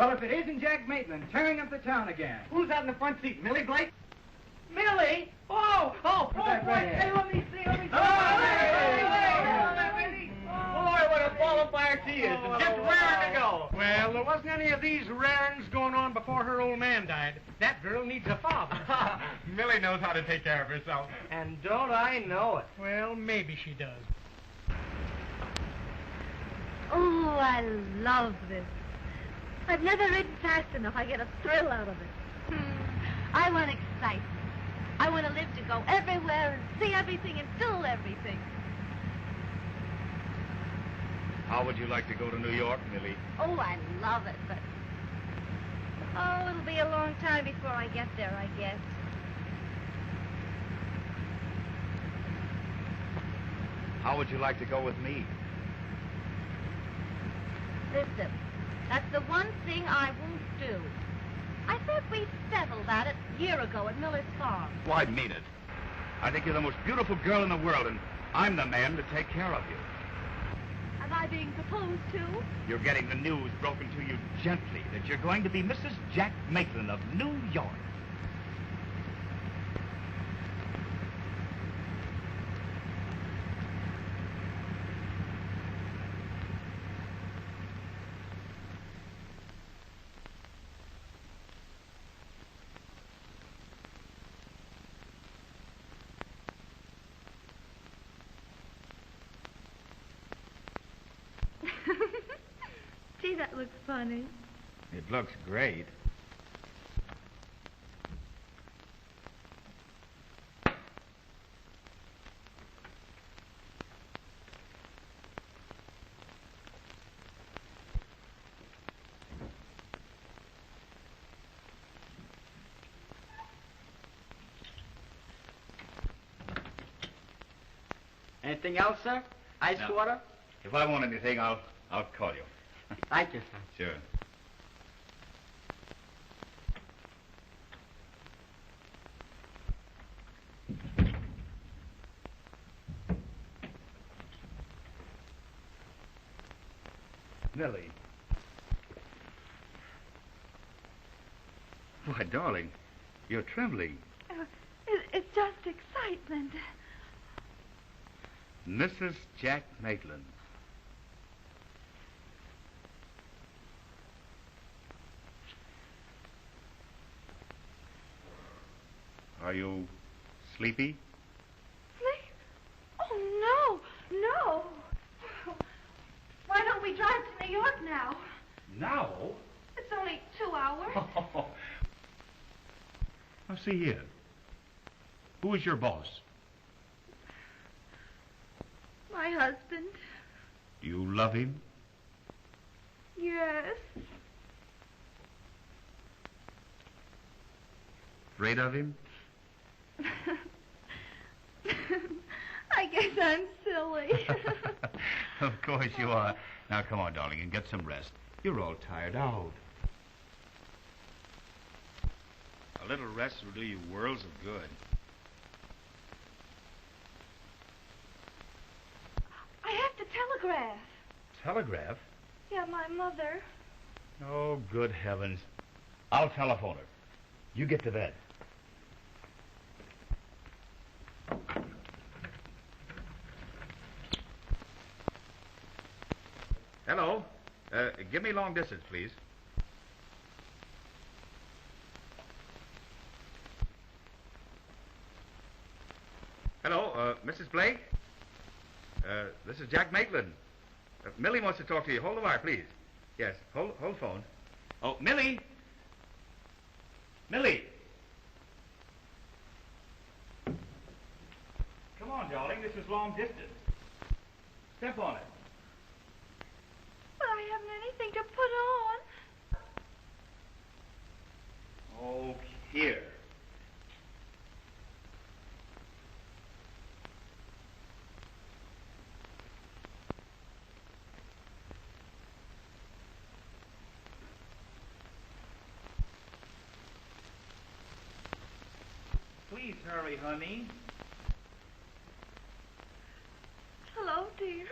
Well, if it isn't Jack Maitland tearing up the town again. Who's out in the front seat? Millie Blake? Millie? Oh, boy, hey, let me see. Boy, what a qualifier she is. Just raring to go. Well, there wasn't any of these rarings going on before her old man died. That girl needs a father. Millie knows how to take care of herself. And don't I know it? Well, maybe she does. Oh, I love this. I've never ridden fast enough. I get a thrill out of it. I want excitement. I want to live to go everywhere and see everything and do everything. How would you like to go to New York, Millie? Oh, I love it, but... Oh, it'll be a long time before I get there, I guess. How would you like to go with me? Listen, that's the one thing I won't do. I thought we settled that a year ago at Miller's farm. Well, I mean it. I think you're the most beautiful girl in the world, and I'm the man to take care of you. Am I being proposed to? You're getting the news broken to you gently that you're going to be Mrs. Jack Maitland of New York. Gee, that looks funny. It looks great. Anything else, sir? Ice water? If I want anything, I'll call you. Thank you, sir. Sure. Millie. Why, darling, you're trembling. It's just excitement. Mrs. Jack Maitland. Are you sleepy? Sleep? Oh, no. Why don't we drive to New York now? Now? It's only 2 hours. Now, see here. Who is your boss? My husband. You love him? Yes. Afraid of him? I guess I'm silly. Of course you are. Now, come on, darling, and get some rest. You're all tired out. A little rest will do you worlds of good. I have to telegraph. Telegraph? Yeah, my mother. Oh, good heavens. I'll telephone her. You get to bed. Hello. Give me long distance, please. Hello, Mrs. Blake? This is Jack Maitland. Millie wants to talk to you. Hold the wire, please. Yes, hold phone. Oh, Millie! Millie! Come on, darling. This is long distance. Step on it. But I haven't anything to put on. Oh, here. Please hurry, honey. Hello, dear.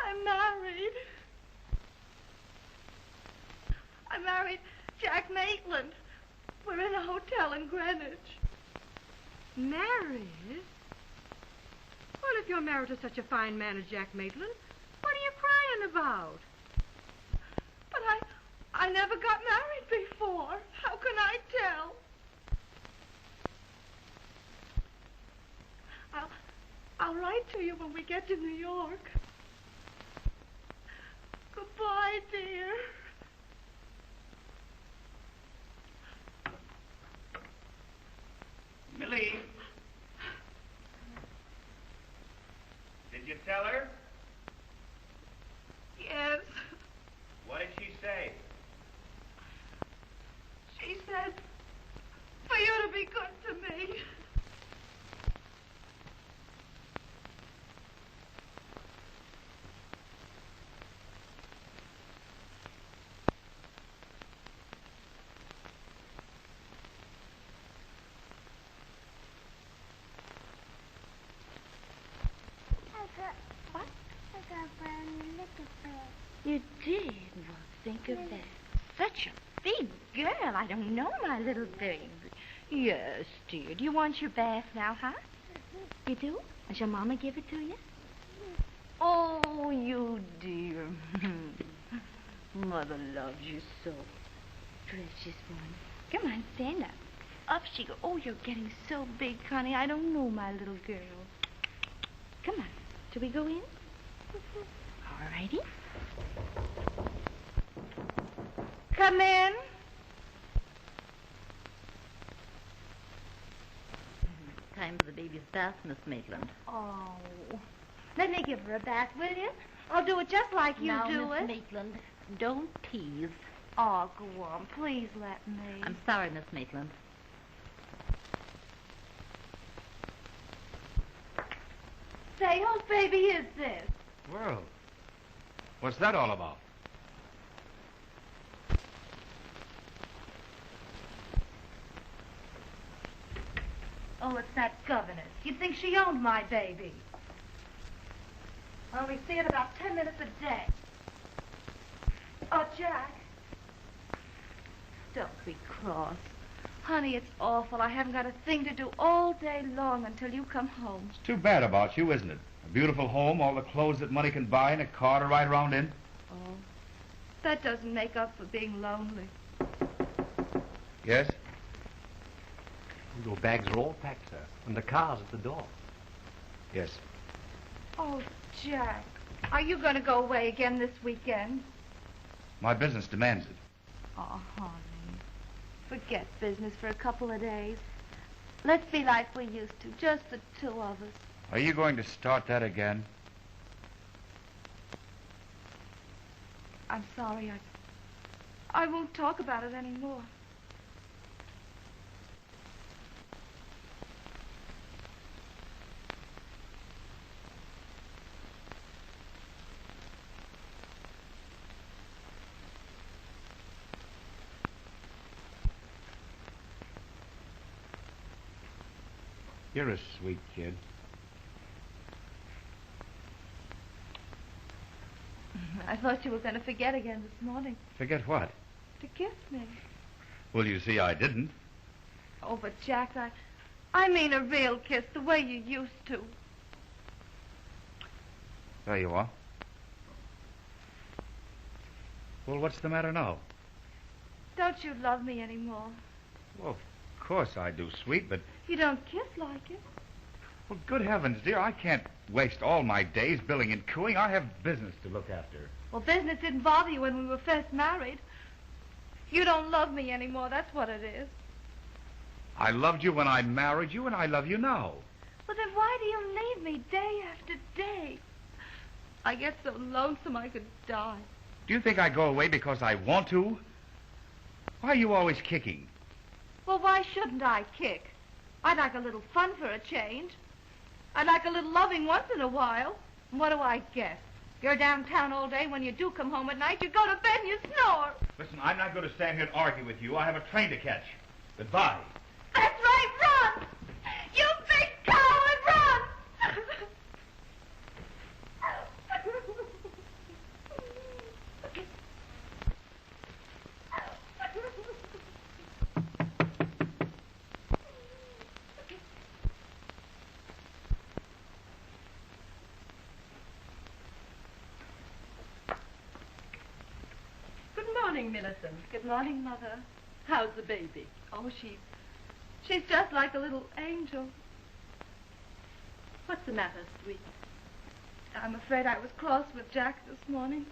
I'm married. Married? Well, if you're married to such a fine man as Jack Maitland, what are you crying about? But I never got married before. How can I tell? I'll write to you when we get to New York. Goodbye, dear. Millie. Did you tell her? Yes. What did she say? She said for you to be good to me. You did? Well, think of that. Such a big girl. I don't know, my little baby. Yes, dear. Do you want your bath now, huh? You do? Does your mama give it to you? Oh, you dear. Mother loves you so. Precious one. Come on, stand up. Up she goes. Oh, you're getting so big, honey. I don't know, my little girl. Come on. Shall we go in? All righty. Come in. Time for the baby's bath, Miss Maitland. Oh. Let me give her a bath, will you? I'll do it just like you now, do Miss it. Maitland, don't tease. Oh, go on. Please let me. I'm sorry, Miss Maitland. Say, whose baby is this? Well, what's that all about? Oh, it's that governess. You'd think she owned my baby. I only see it about 10 minutes a day. Oh, Jack. Don't be cross. Honey, it's awful. I haven't got a thing to do all day long until you come home. It's too bad about you, isn't it? A beautiful home, all the clothes that money can buy, and a car to ride around in. Oh, that doesn't make up for being lonely. Yes? Your bags are all packed, sir, and the car's at the door. Yes. Oh, Jack, are you going to go away again this weekend? My business demands it. Oh, honey, forget business for a couple of days. Let's be like we used to, just the two of us. Are you going to start that again? I'm sorry, I won't talk about it anymore. You're a sweet kid. I thought you were going to forget again this morning. Forget what? To kiss me. Well, you see, I didn't. Oh, but Jack, I mean a real kiss, the way you used to. There you are. Well, what's the matter now? Don't you love me anymore? Well, of course I do, sweet, but... You don't kiss like it. Well, good heavens, dear, I can't waste all my days billing and cooing. I have business to look after. Well, business didn't bother you when we were first married. You don't love me anymore, that's what it is. I loved you when I married you, and I love you now. Well, then why do you leave me day after day? I get so lonesome I could die. Do you think I go away because I want to? Why are you always kicking? Well, why shouldn't I kick? I'd like a little fun for a change. I'd like a little loving once in a while. And what do I guess? You're downtown all day. When you do come home at night, you go to bed and you snore. Listen, I'm not going to stand here and argue with you. I have a train to catch. Goodbye. That's right, run! You big coward, run! morning, Millicent. Good morning, Mother. How's the baby? Oh, she's just like a little angel. What's the matter, sweet? I'm afraid I was cross with Jack this morning.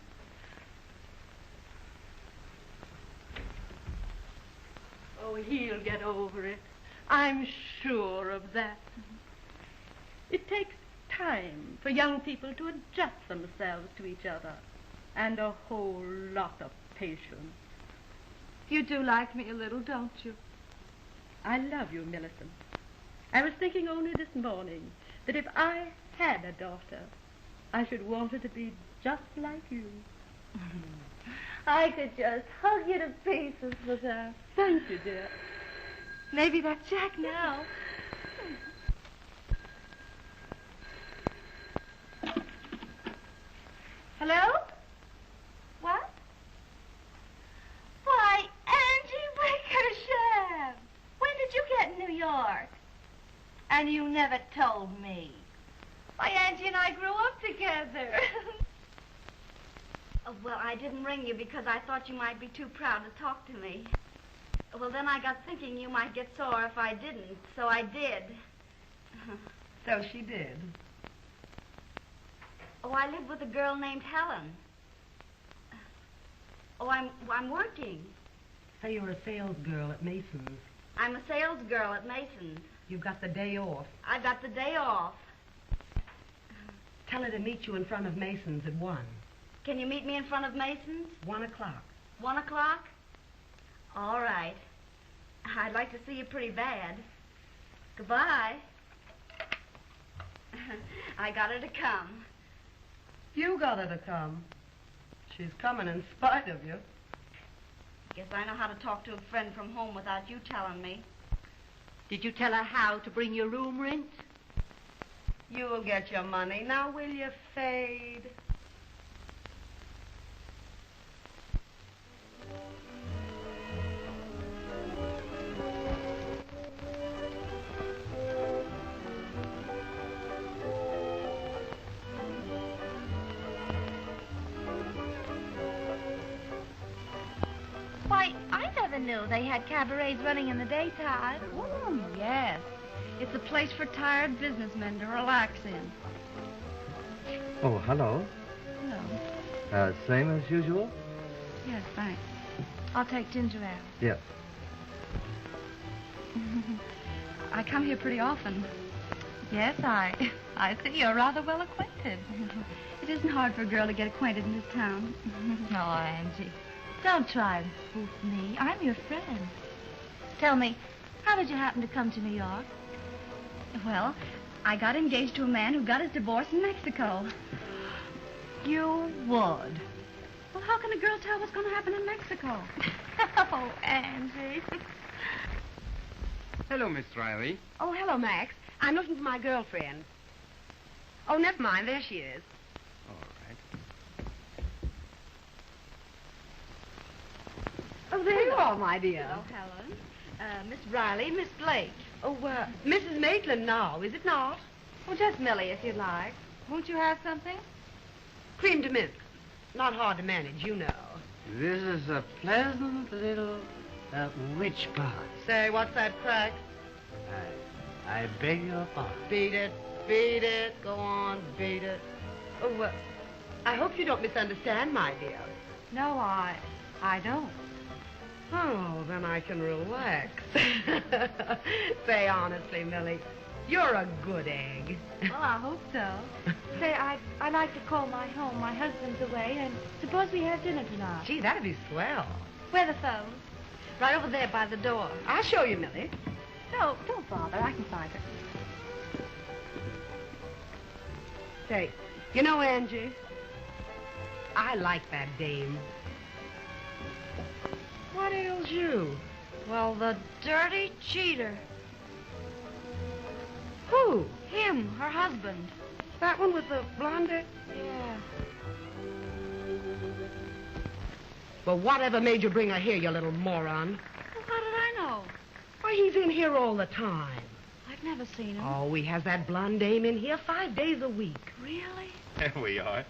Oh, he'll get over it. I'm sure of that. It takes time for young people to adjust themselves to each other, and a whole lot of patience. You do like me a little, don't you? I love you, Millicent. I was thinking only this morning that if I had a daughter, I should want her to be just like you. I could just hug you to pieces with her. Thank you, dear. Maybe that's Jack now. Hello? What? Why, Angie Wickersham! When did you get in New York? And you never told me. Why, Angie and I grew up together. Oh, well, I didn't ring you because I thought you might be too proud to talk to me. Well, then I got thinking you might get sore if I didn't, so I did. So she did. Oh, I live with a girl named Helen. Oh, I'm working. Say you're a sales girl at Mason's. I'm a sales girl at Mason's. You've got the day off. I got the day off. Tell her to meet you in front of Mason's at 1. Can you meet me in front of Mason's? 1 o'clock. 1 o'clock? All right. I'd like to see you pretty bad. Goodbye. I got her to come. You got her to come. She's coming in spite of you. Guess I know how to talk to a friend from home without you telling me. Did you tell her how to bring your room rent? You'll get your money. Now, will you, Fade? Why, I never knew they had cabarets running in the daytime. Oh, yes. It's a place for tired businessmen to relax in. Oh, hello. Hello. Same as usual? Yes, thanks. I'll take ginger ale. Yes. I come here pretty often. Yes, I see you're rather well acquainted. It isn't hard for a girl to get acquainted in this town. Oh, Angie, don't try to spoof me. I'm your friend. Tell me, how did you happen to come to New York? Well, I got engaged to a man who got his divorce in Mexico. You would? Well, how can a girl tell what's going to happen in Mexico? Oh, Angie. Hello, Miss Riley. Oh, hello, Max. I'm looking for my girlfriend. Oh, never mind. There she is. All right. Oh, there you are, my dear. Hello, Helen. Miss Riley, Miss Blake. Oh, Mrs. Maitland now, is it not? Well, just Millie, if you'd like. Won't you have something? Cream de mint. Not hard to manage, you know. This is a pleasant little witch pond. Say, what's that crack? I beg your pardon. Beat it. Beat it. Go on, beat it. Oh, I hope you don't misunderstand, my dear. No, I don't. Oh, then I can relax. Say honestly, Millie, you're a good egg. Well, I hope so. Say, I'd like to call my home. My husband's away, and suppose we have dinner tonight. Gee, that'd be swell. Where the phone? Right over there by the door. I'll show you, Millie. No, don't bother. I can find her. Say, you know, Angie, I like that dame. What ails you? Well, the dirty cheater. Who? Him, her husband. That one with the blonde hair? Yeah. Well, whatever made you bring her here, you little moron? Well, how did I know? Why, he's in here all the time. I've never seen him. Oh, he has that blonde dame in here 5 days a week. Really? There we are.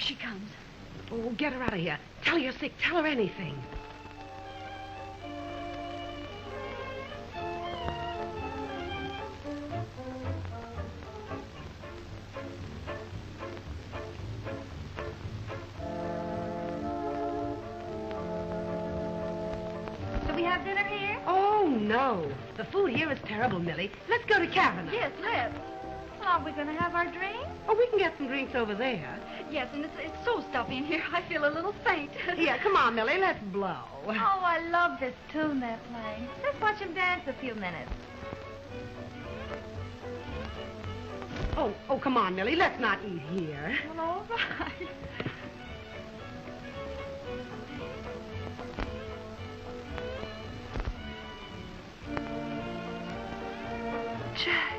she comes. Oh, get her out of here. Tell her you're sick. Tell her anything. Do we have dinner here? Oh, no. The food here is terrible, Millie. Let's go to Kavanagh. Yes, let's. Well, are we going to have our drink? Oh, we can get some drinks over there. Yes, and it's so stuffy in here, I feel a little faint. Here, come on, Millie. Let's blow. Oh, I love this tune they're playing. Let's watch them dance a few minutes. Oh, come on, Millie. Let's not eat here. Well, all right. Jack.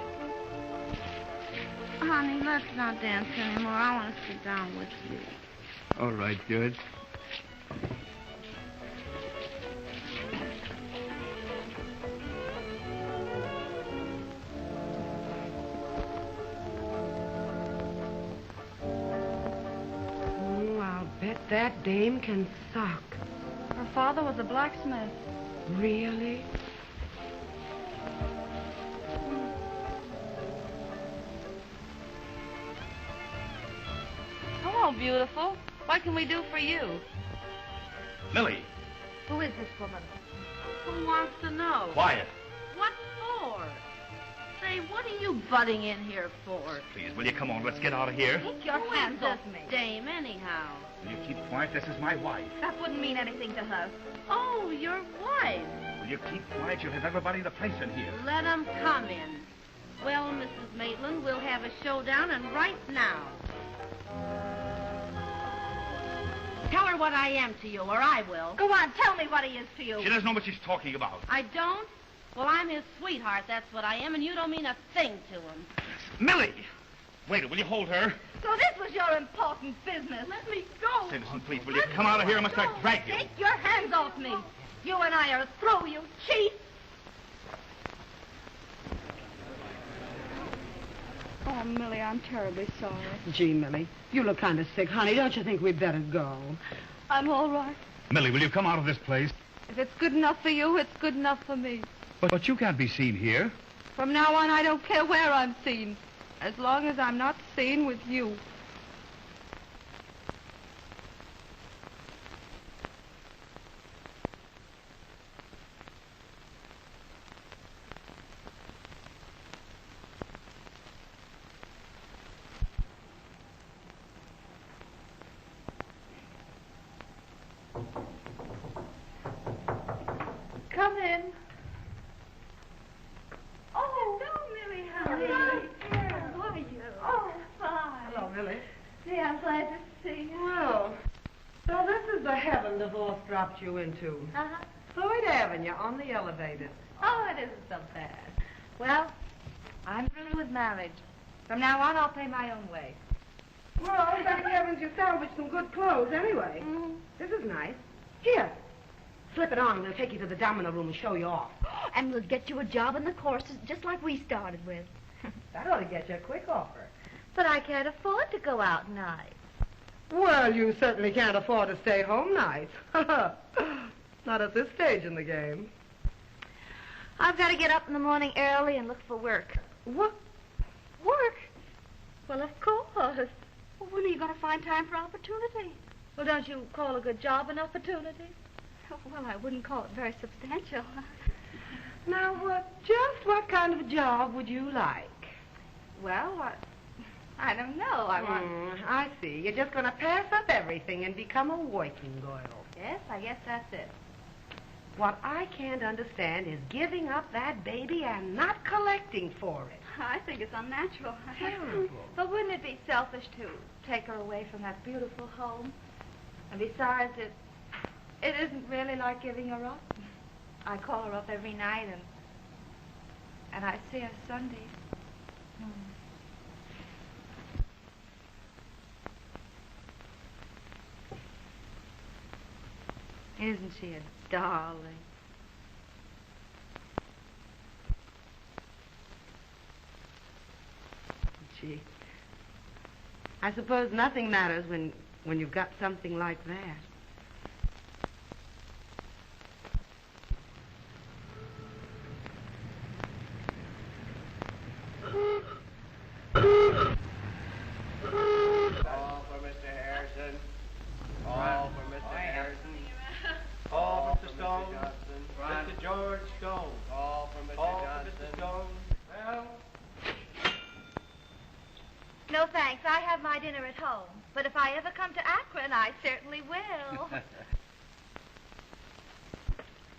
Honey, let's not dance anymore. I want to sit down with you. All right, George. Oh, I'll bet that dame can sock. Her father was a blacksmith. Really? Hello, beautiful. What can we do for you? Millie, Who is this woman? Who wants to know? quiet. What for? Say, what are you butting in here for? Please, will you come on? Let's get out of here. Take your Who hands is off this me. dame, anyhow? Will you keep quiet? This is my wife. That wouldn't mean anything to her. Oh, your wife. Will you keep quiet? You'll have everybody in the place in here. Let 'em come in. Well, Mrs. Maitland, we'll have a showdown, and right now. Tell her what I am to you, or I will. Go on, tell me what he is to you. She doesn't know what she's talking about. I don't? Well, I'm his sweetheart, that's what I am, and you don't mean a thing to him. Millie! Wait, will you hold her? So this was your important business. Let me go. Citizen, please, will you come out of here or must I drag you? Take your hands off me. You and I are through, you cheat. Oh, Millie, I'm terribly sorry. Gee, Millie, you look kind of sick, honey. Don't you think we'd better go? I'm all right. Millie, will you come out of this place? If it's good enough for you, it's good enough for me. But you can't be seen here. From now on, I don't care where I'm seen, as long as I'm not seen with you. Come in. Oh, hello, Millie. How are you? Oh, fine. Hello, Millie. Gee, I'm glad to see you. Well, so this is the heaven divorce dropped you into. Uh-huh. Floyd Avenue on the elevator. Oh, it isn't so bad. Well, I'm through with marriage. From now on, I'll pay my own way. Well, thank heavens you salvaged some good clothes anyway. Mm-hmm. This is nice. Here, slip it on and we'll take you to the domino room and show you off. And we'll get you a job in the courses just like we started with. That ought to get you a quick offer. But I can't afford to go out nights. Well, you certainly can't afford to stay home nights. Not at this stage in the game. I've got to get up in the morning early and look for work. What? Work? Well, of course. Well, when are you going to find time for opportunity? Well, don't you call a good job an opportunity? Well, I wouldn't call it very substantial. Now, just what kind of a job would you like? Well, I don't know. I see. You're just going to pass up everything and become a working girl. Yes, I guess that's it. What I can't understand is giving up that baby and not collecting for it. I think it's unnatural. Terrible. But wouldn't it be selfish to take her away from that beautiful home? And besides, it isn't really like giving her up. I call her up every night, and I see her Sundays. Isn't she a darling? Gee, I suppose nothing matters when when you've got something like that. All for Mr. Harrison. All for Mr. Harrison. All for Mr. Stone. Mr. George Stone. All for Mr. Johnson. Stone. Well. No, thanks. I have my dinner at home. But if I ever come to Akron, I certainly will.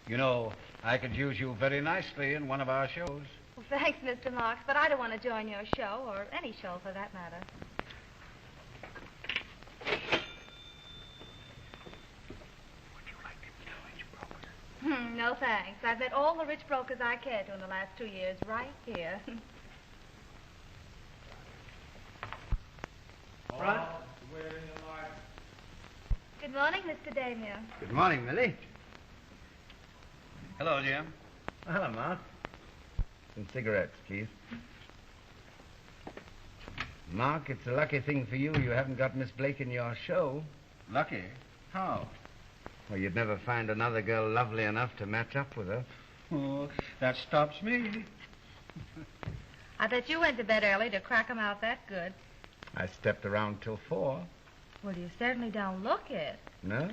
You know, I could use you very nicely in one of our shows. Well, thanks, Mr. Marks, but I don't want to join your show, or any show for that matter. No, thanks. I've met all the rich brokers I care to in the last 2 years right here. Front. Good morning, Mr. Damien. Good morning, Millie. Hello, Jim. Hello, Mark. Some cigarettes, please. Mark, it's a lucky thing for you haven't got Miss Blake in your show. Lucky? How? Well, you'd never find another girl lovely enough to match up with her. Oh, that stops me. I bet you went to bed early to crack 'em out that good. I stepped around till 4. Well, you certainly don't look it. No?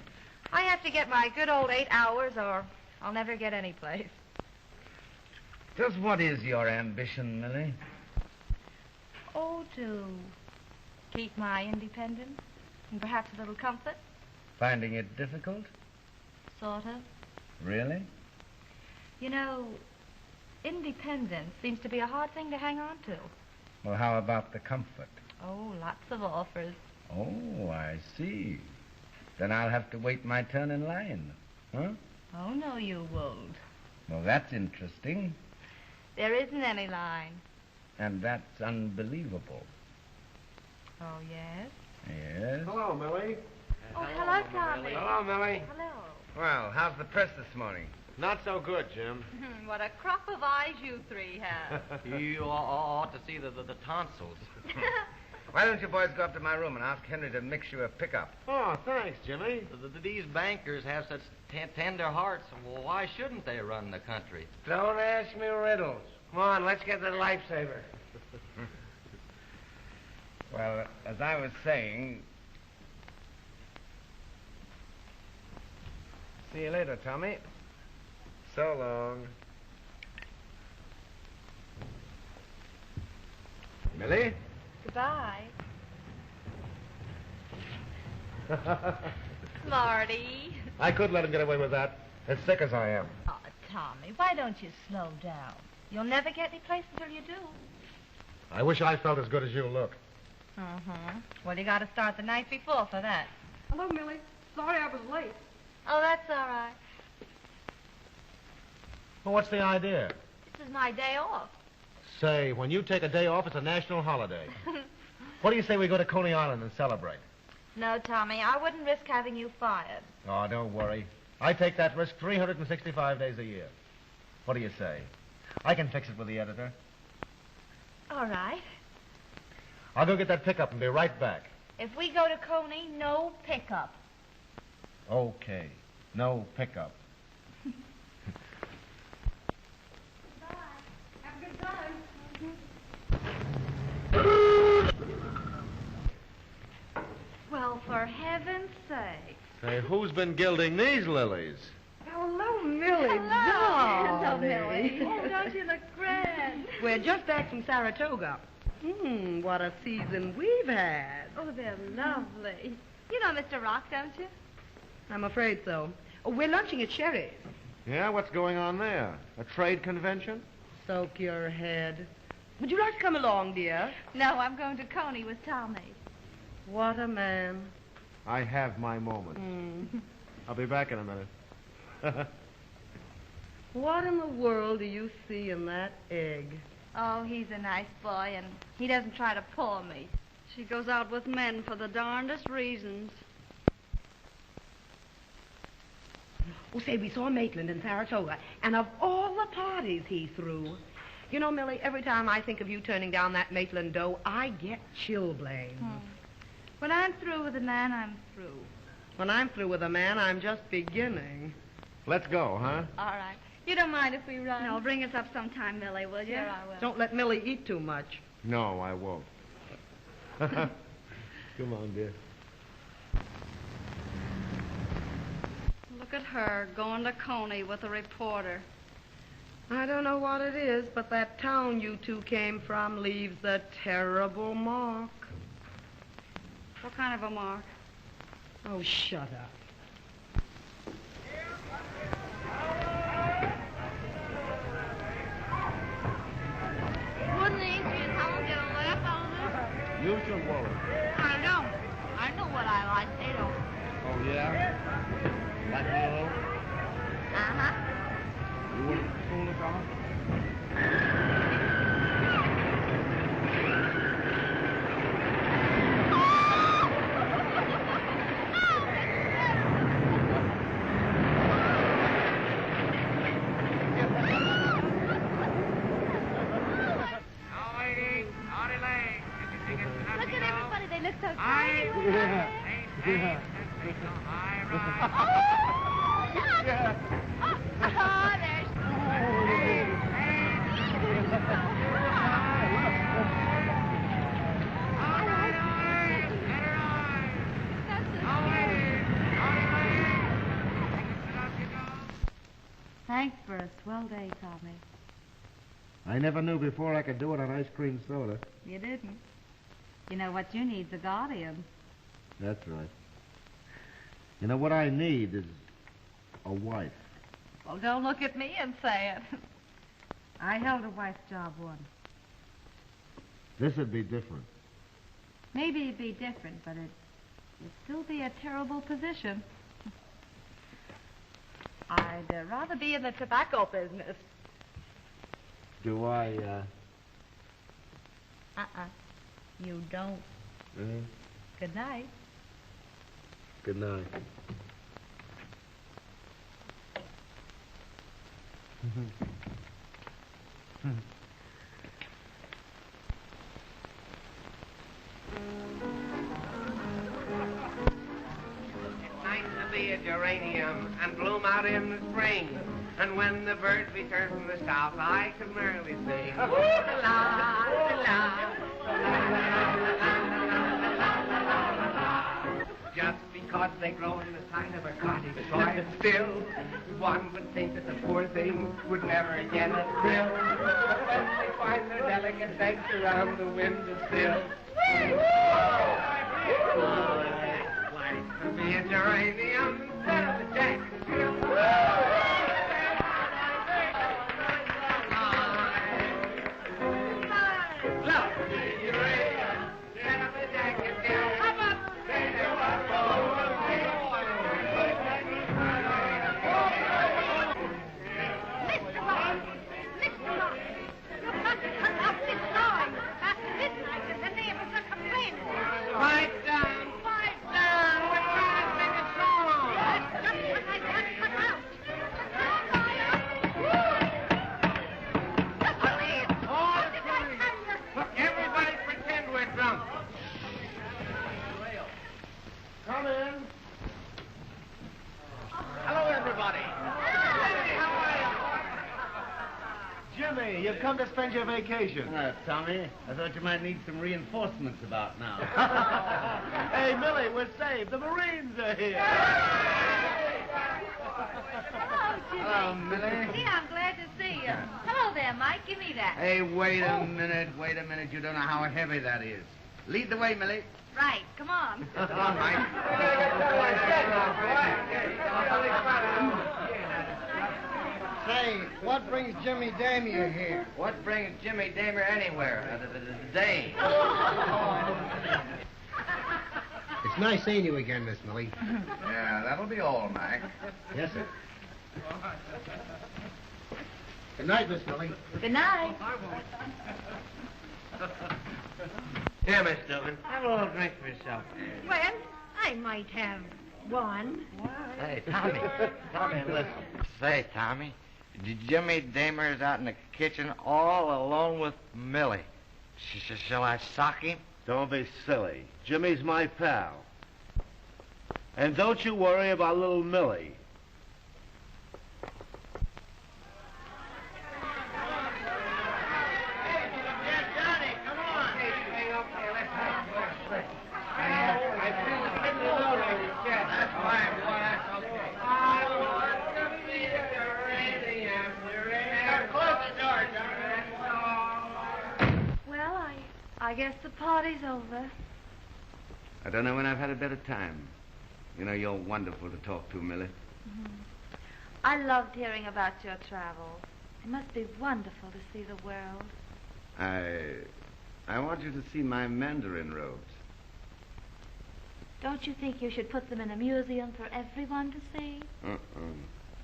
I have to get my good old 8 hours, or I'll never get any place. Just what is your ambition, Millie? Oh, to keep my independence and perhaps a little comfort, Finding it difficult? sort of. Really? You know, independence seems to be a hard thing to hang on to. Well, how about the comfort? Oh, lots of offers. Oh, I see. Then I'll have to wait my turn in line. Huh? Oh, no, you won't. Well, that's interesting. There isn't any line. And that's unbelievable. Oh, yes? Yes. Hello, Millie. Oh, hello, Tommy. Hello, Millie. Hello. Well, how's the press this morning? Not so good, Jim. What a crop of eyes you three have. You ought to see the tonsils. Why don't you boys go up to my room and ask Henry to mix you a pickup? Oh, thanks, Jimmy. These bankers have such tender hearts. Well, why shouldn't they run the country? Don't ask me riddles. Come on, let's get the lifesaver. Well, as I was saying... See you later, Tommy. So long. Millie? Goodbye. Marty. I could let him get away with that, as sick as I am. Oh, Tommy, why don't you slow down? You'll never get any place until you do. I wish I felt as good as you look. Uh-huh. Well, you got to start the night before for that. Hello, Millie. Sorry I was late. Oh, that's all right. Well, what's the idea? This is my day off. Say, when you take a day off, it's a national holiday. What do you say we go to Coney Island and celebrate? No, Tommy, I wouldn't risk having you fired. Oh, don't worry. I take that risk 365 days a year. What do you say? I can fix it with the editor. All right. I'll go get that pickup and be right back. If we go to Coney, no pickup. Okay. No pickup. Bye. Have a good time. Well, for heaven's sake. Say, who's been gilding these lilies? Hello, Millie. Hello, darling. Millie. Oh, don't you look grand? We're just back from Saratoga. What a season we've had. Oh, they're lovely. You know Mr. Rock, don't you? I'm afraid so. Oh, we're lunching at Sherry's. Yeah, what's going on there? A trade convention? Soak your head. Would you like to come along, dear? No, I'm going to Coney with Tommy. What a man. I have my moments. I'll be back in a minute. What in the world do you see in that egg? Oh, he's a nice boy, and he doesn't try to pull me. She goes out with men for the darndest reasons. Oh, say, we saw Maitland in Saratoga, and of all the parties he threw, you know, Millie, every time I think of you turning down that Maitland dough, I get chilblains. When I'm through with a man, I'm through. When I'm through with a man, I'm just beginning. Let's go, huh? All right. You don't mind if we run? No, bring us up sometime, Millie, will you? Sure, I will. Don't let Millie eat too much. No, I won't. Come on, dear. Look at her going to Coney with a reporter. I don't know what it is, but that town you two came from leaves a terrible mark. What kind of a mark? Oh, shut up. Wouldn't the Indian town get a laugh out of this? You should worry. I know. I know what I like. They don't. Oh, yeah? Like Lilo? Uh-huh. You wouldn't fool us all? Look at everybody. They look so Yeah. Thanks for a swell day, Tommy. I never knew before I could do it on ice cream soda. You didn't. You know what you need's a guardian. That's right. You know what I need is a wife. Well, don't look at me and say it. I held a wife's job once. This'd be different. Maybe it'd be different, but it'd still be a terrible position. I'd rather be in the tobacco business. Do I, You don't. Good night. Good night. It's nice to be a geranium and bloom out in the spring. And when the birds return from the south, I can merrily sing. Just because they grow in the side of a cottage soil, still, one would think that the poor things would never get a thrill. But when they find their delicate legs around the windowsill, why to be a geranium instead of a jackdaw? Come in. Hello, everybody. How are you? Jimmy, you've come to spend your vacation. Tommy, I thought you might need some reinforcements about now. Hey, Millie, we're saved. The Marines are here. Hello, Jimmy. Hello, Millie. Gee, I'm glad to see you. Hello there, Mike. Give me that. Hey, wait a minute. You don't know how heavy that is. Lead the way, Millie. Right. Come on. Come on, Mike. Say, what brings Jimmy Damier here? What brings Jimmy Damer anywhere? Today. It's nice seeing you again, Miss Millie. Yeah, that'll be all, Mike. Yes, sir. Good night, Miss Millie. Good night. Here, Miss Dillon. Have a little drink for yourself. Well, I might have one. Hey, Tommy. Tommy, listen. Say, Tommy, Jimmy Damer's out in the kitchen all alone with Millie. Shall I sock him? Don't be silly. Jimmy's my pal. And don't you worry about little Millie. I guess the party's over. I don't know when I've had a better time. You know, you're wonderful to talk to, Millie. Mm-hmm. I loved hearing about your travels. It must be wonderful to see the world. I want you to see my mandarin robes. Don't you think you should put them in a museum for everyone to see?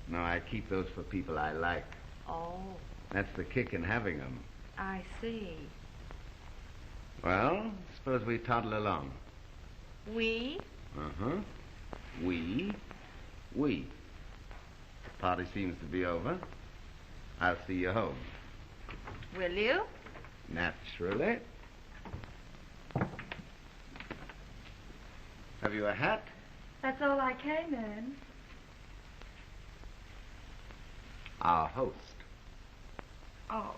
No, I keep those for people I like. Oh. That's the kick in having them. I see. Well, suppose we toddle along. We? Uh-huh. We. Party seems to be over. I'll see you home. Will you? Naturally. Have you a hat? That's all I came in. Our host. Oh.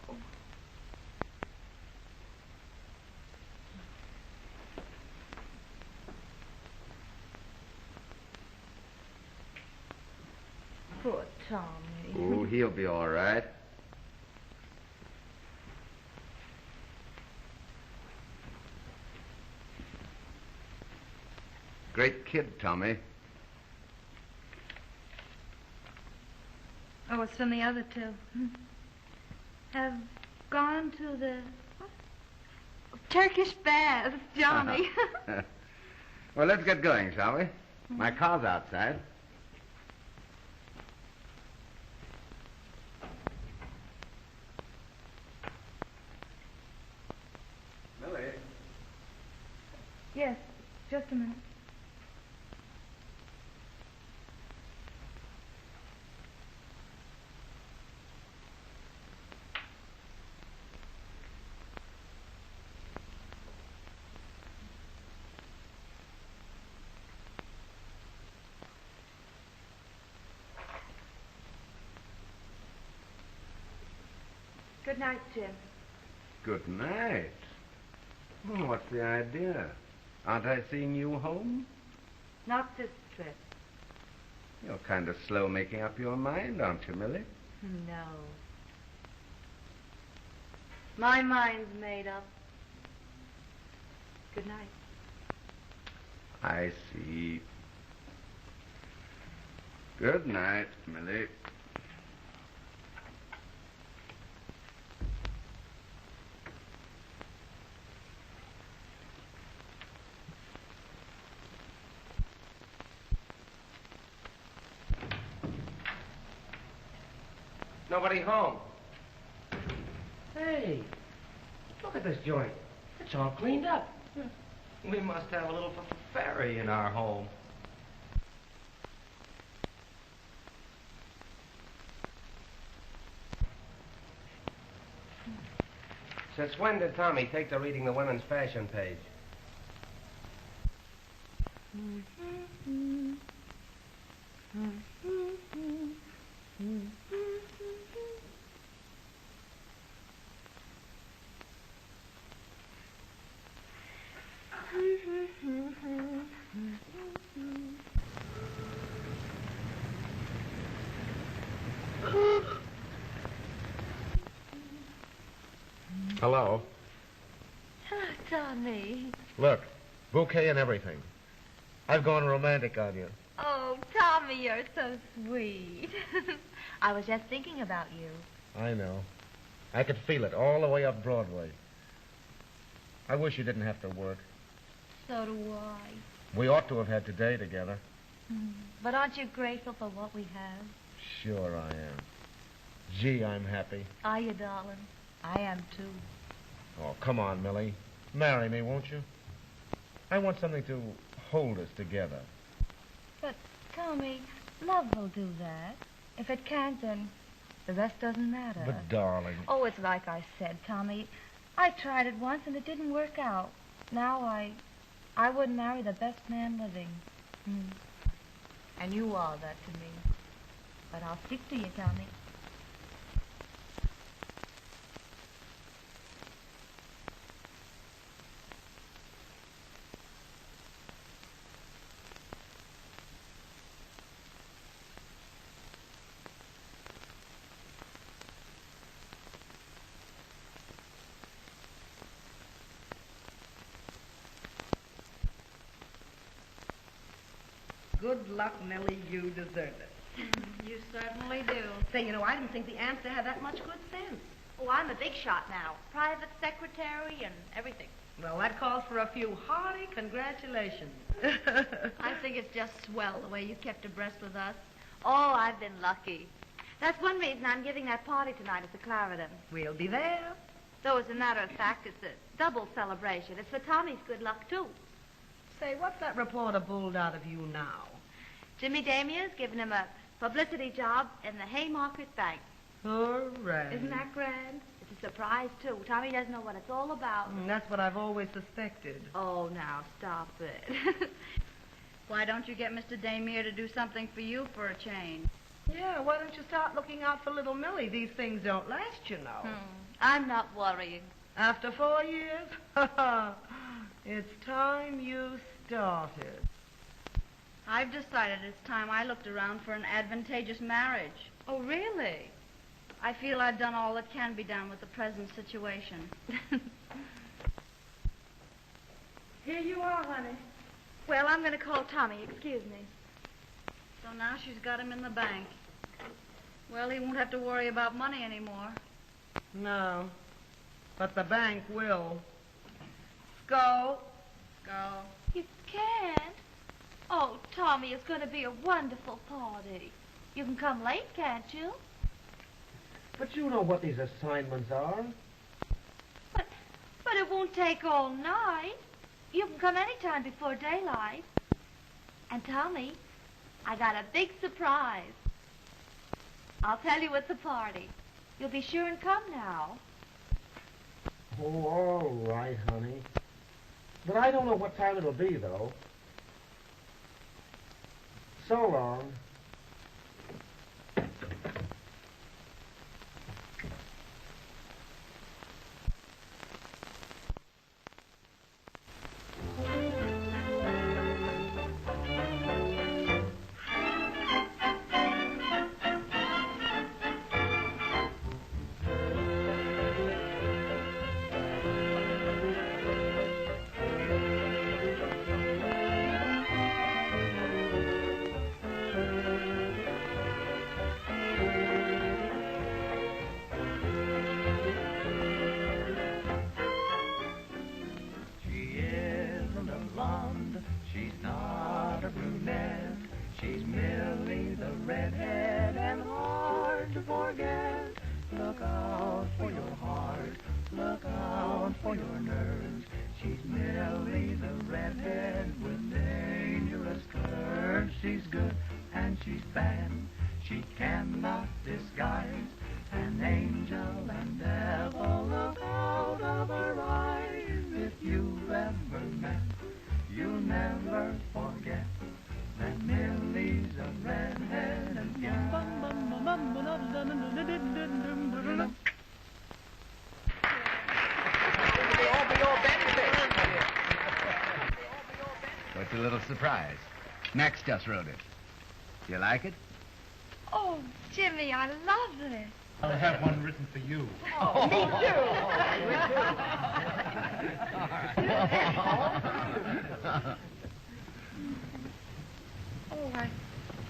Poor Tommy. Oh, he'll be all right. Great kid, Tommy. Oh, it's from the other two. Have gone to the Turkish bath, Johnny. Well, let's get going, shall we? My car's outside. Millie? Yes, just a minute. Good night, Jim. Good night. Oh, what's the idea? Aren't I seeing you home? Not this trip. You're kind of slow making up your mind, aren't you, Millie? No. My mind's made up. Good night. I see. Good night, Millie. Nobody home. Hey, look at this joint. It's all cleaned up. We must have a little fairy in our home. Since when did Tommy take to reading the women's fashion page? Hello. Hello, Tommy. Look, bouquet and everything. I've gone romantic on you. Oh, Tommy, you're so sweet. I was just thinking about you. I know. I could feel it all the way up Broadway. I wish you didn't have to work. So do I. We ought to have had today together. But aren't you grateful for what we have? Sure I am. Gee, I'm happy. Are you, darling? I am, too. Oh, come on, Millie. Marry me, won't you? I want something to hold us together. But, Tommy, love will do that. If it can't, then the rest doesn't matter. But, darling... Oh, it's like I said, Tommy. I tried it once, and it didn't work out. Now I wouldn't marry the best man living. And you are that to me. But I'll stick to you, Tommy. Good luck, Millie. You deserve it. You certainly do. Say, I didn't think the aunts had that much good sense. Oh, I'm a big shot now. Private secretary and everything. Well, that calls for a few hearty congratulations. I think it's just swell the way you kept abreast with us. Oh, I've been lucky. That's one reason I'm giving that party tonight at the Clarendon. We'll be there. Though, as a matter of fact, it's a double celebration. It's for Tommy's good luck, too. Say, what's that reporter bulled out of you now? Jimmy Damier's given him a publicity job in the Haymarket Bank. All right. Isn't that grand? It's a surprise, too. Tommy doesn't know what it's all about. That's what I've always suspected. Oh, now, stop it. Why don't you get Mr. Damier to do something for you for a change? Yeah, why don't you start looking out for little Millie? These things don't last, you know. I'm not worrying. After 4 years? It's time you started. I've decided it's time I looked around for an advantageous marriage. Oh, really? I feel I've done all that can be done with the present situation. Here you are, honey. Well, I'm going to call Tommy. Excuse me. So now she's got him in the bank. Well, he won't have to worry about money anymore. No, but the bank will. Go. You can't. Oh, Tommy, it's going to be a wonderful party. You can come late, can't you? But you know what these assignments are. But it won't take all night. You can come any time before daylight. And Tommy, I got a big surprise. I'll tell you at the party. You'll be sure and come now. Oh, all right, honey. But I don't know what time it'll be, though. So long. What's a little surprise? Max just wrote it. You like it? Oh, Jimmy, I love this. I'll have one written for you. Oh, me Oh,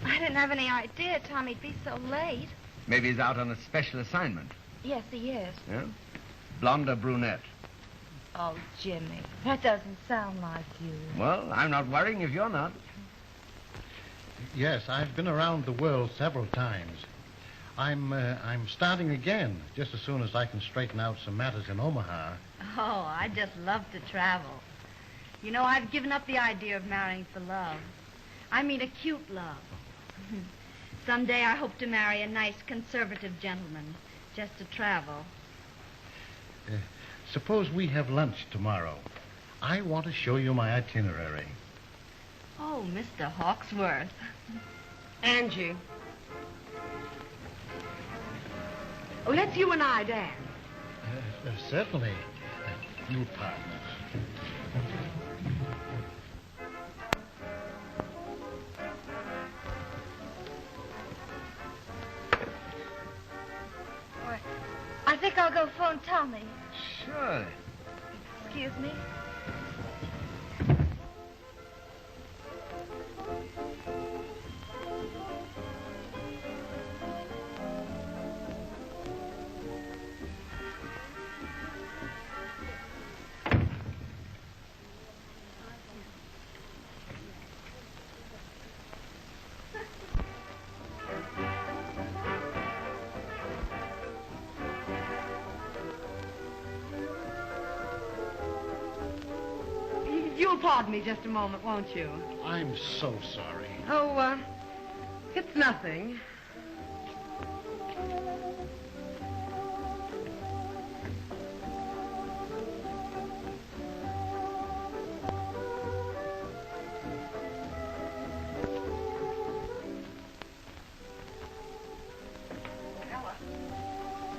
I didn't have any idea Tommy'd be so late. Maybe he's out on a special assignment. Yes, he is. Yeah? Blonde or brunette? Oh, Jimmy, that doesn't sound like you. Well, I'm not worrying if you're not. Yes, I've been around the world several times. I'm starting again, just as soon as I can straighten out some matters in Omaha. Oh, I just love to travel. You know, I've given up the idea of marrying for love. I mean a cute love. Someday I hope to marry a nice conservative gentleman, just to travel. Suppose we have lunch tomorrow. I want to show you my itinerary. Oh, Mr. Hawksworth. Angie. Oh, let's you and I dance. Certainly. You partners. I think I'll go phone Tommy. Sure. Excuse me. You'll pardon me just a moment, won't you? I'm so sorry. Oh, it's nothing.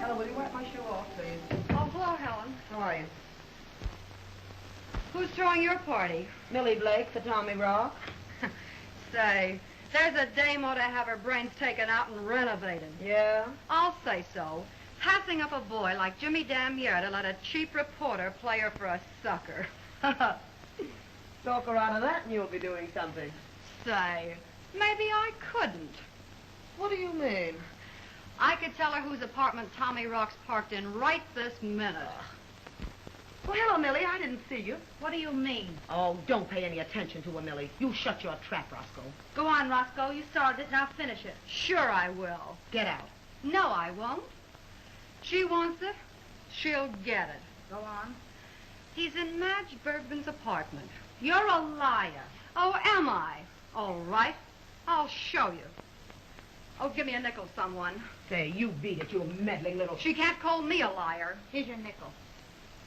Ella, will you wipe my shoe off, please? Oh, hello, Helen. How are you? Who's throwing your party? Millie Blake for Tommy Rock. Say, there's a dame ought to have her brains taken out and renovated. Yeah? I'll say so. Passing up a boy like Jimmy Damier to let a cheap reporter play her for a sucker. Talk her out of that and you'll be doing something. Say, maybe I couldn't. What do you mean? I could tell her whose apartment Tommy Rock's parked in right this minute. Well, hello, Millie. I didn't see you. What do you mean? Oh, don't pay any attention to her, Millie. You shut your trap, Roscoe. Go on, Roscoe. You started it. Now finish it. Sure I will. Get out. No, I won't. She wants it. She'll get it. Go on. He's in Madge Bergman's apartment. You're a liar. Oh, am I? All right. I'll show you. Oh, give me a nickel, someone. Say, you beat it, you meddling little... She can't call me a liar. Here's your nickel.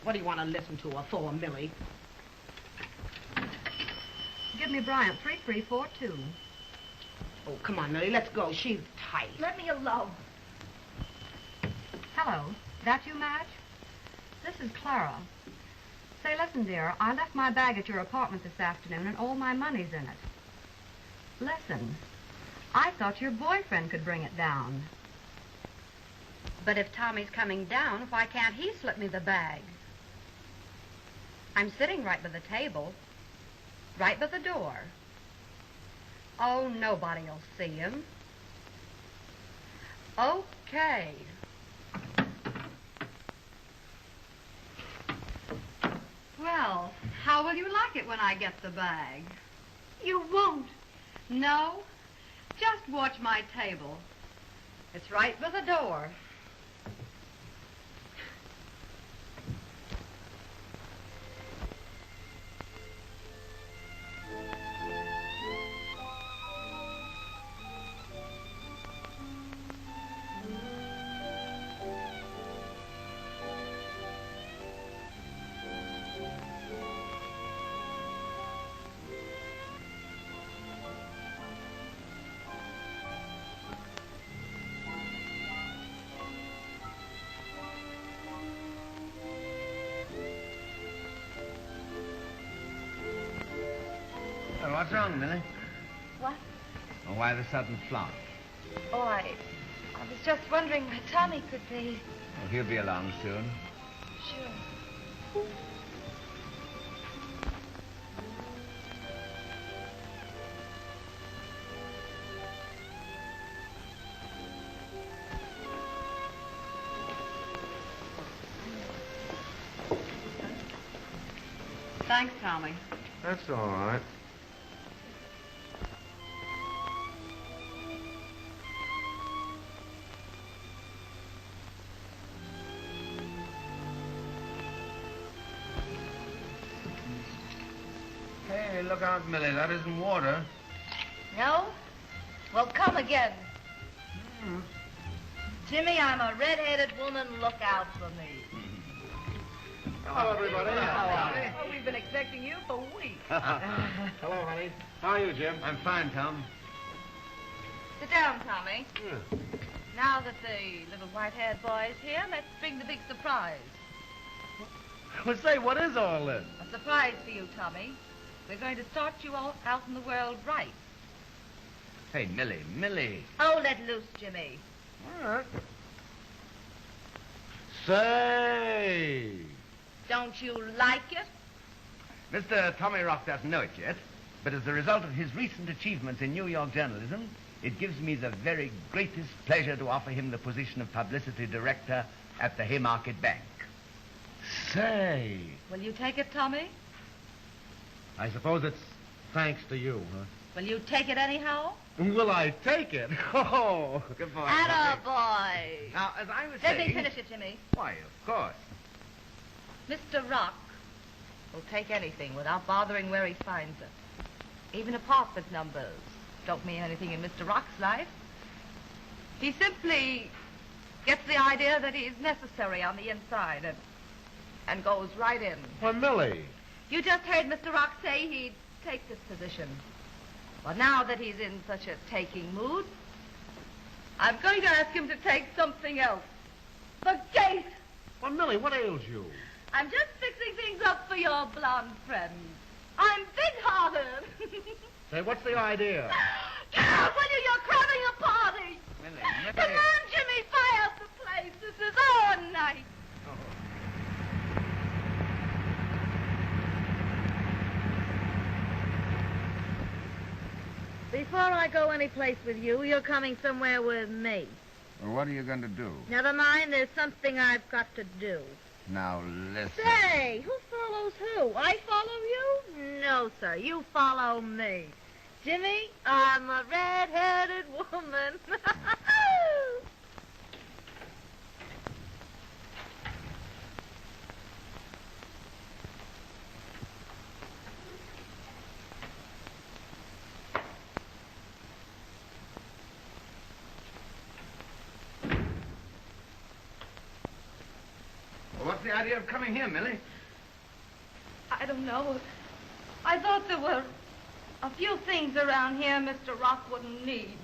What do you want to listen to her for, Millie? Give me Bryant. 3342. Oh, come on, Millie. Let's go. She's tight. Let me alone. Hello. That you, Madge? This is Clara. Say, listen, dear. I left my bag at your apartment this afternoon, and all my money's in it. Listen. I thought your boyfriend could bring it down. But if Tommy's coming down, why can't he slip me the bag? I'm sitting right by the table, right by the door. Oh, nobody'll see him. Okay. Well, how will you like it when I get the bag? You won't. No? Just watch my table. It's right by the door. What's wrong, Millie? What? Well, why the sudden flop? Oh, I was just wondering where Tommy could be. Oh, he'll be along soon. Sure. Thanks, Tommy. That's all right. Hey, look out, Millie. That isn't water. No? Well, come again. Jimmy, I'm a red-headed woman. Look out for me. Hello, everybody. Oh, we've been expecting you for weeks. Hello, honey. How are you, Jim? I'm fine, Tom. Sit down, Tommy. Now that the little white-haired boy is here, let's bring the big surprise. Well, say, what is all this? A surprise for you, Tommy. We're going to start you all out in the world right. Hey, Millie. Oh, let loose, Jimmy. All right. Say. Don't you like it? Mr. Tommy Rock doesn't know it yet, but as a result of his recent achievements in New York journalism, it gives me the very greatest pleasure to offer him the position of publicity director at the Haymarket Bank. Say. Will you take it, Tommy? I suppose it's thanks to you, huh? Will you take it anyhow? Will I take it? Oh. Good boy. Attaboy. Now, as I was Let saying... me finish it, Jimmy. Why, of course. Mr. Rock will take anything without bothering where he finds it. Even apartment numbers don't mean anything in Mr. Rock's life. He simply gets the idea that he's necessary on the inside and goes right in. Well, Millie. You just heard Mr. Rock say he'd take this position. Well, now that he's in such a taking mood, I'm going to ask him to take something else. The gate! Well, Millie, what ails you? I'm just fixing things up for your blonde friend. I'm big-hearted. Say, what's the idea? Get out, will you? You're cramming a party. Millie. Come on, Jimmy, fire up the place. This is our night. Before I go any place with you, you're coming somewhere with me. Well, what are you going to do? Never mind, there's something I've got to do. Now, listen. Say, who follows who? I follow you? No, sir, you follow me. Jimmy, I'm a red-headed woman. What's the idea of coming here, Millie? I don't know. I thought there were a few things around here Mr. Rock wouldn't need.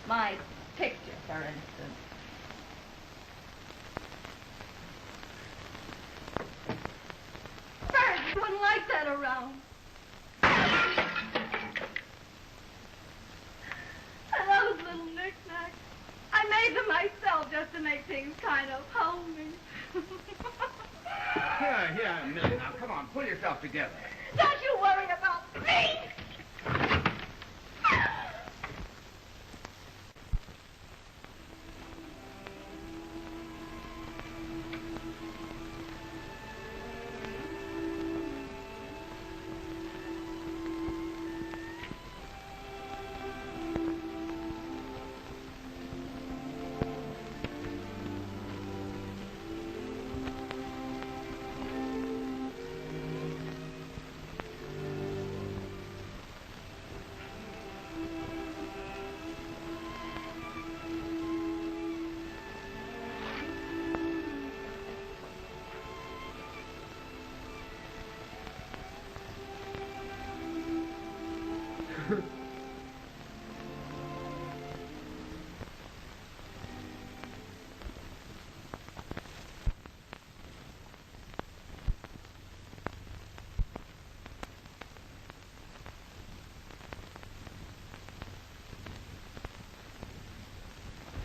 My picture, for instance. Birds wouldn't like that around. And those little knickknacks. I made them myself just to make things kind of homey. Here, Millie, now, come on, pull yourself together. Don't you worry about me!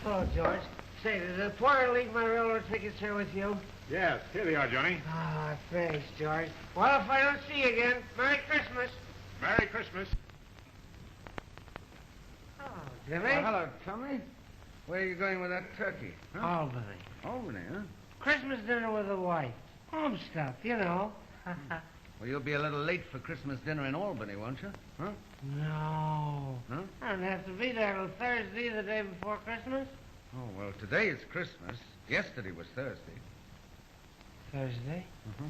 Hello, George. Say, did the porter leave my railroad tickets here with you? Yes, here they are, Johnny. Ah, thanks, George. Well, if I don't see you again, Merry Christmas. Merry Christmas. Oh, Jimmy. Well, hello, Tommy. Where are you going with that turkey? Huh? Albany. Albany, huh? Christmas dinner with the wife. Home stuff, you know. Well, you'll be a little late for Christmas dinner in Albany, won't you? Huh? No. Huh? I don't have to be there till Thursday, the day before Christmas. Oh, well, today is Christmas. Yesterday was Thursday. Thursday? Mm-hmm.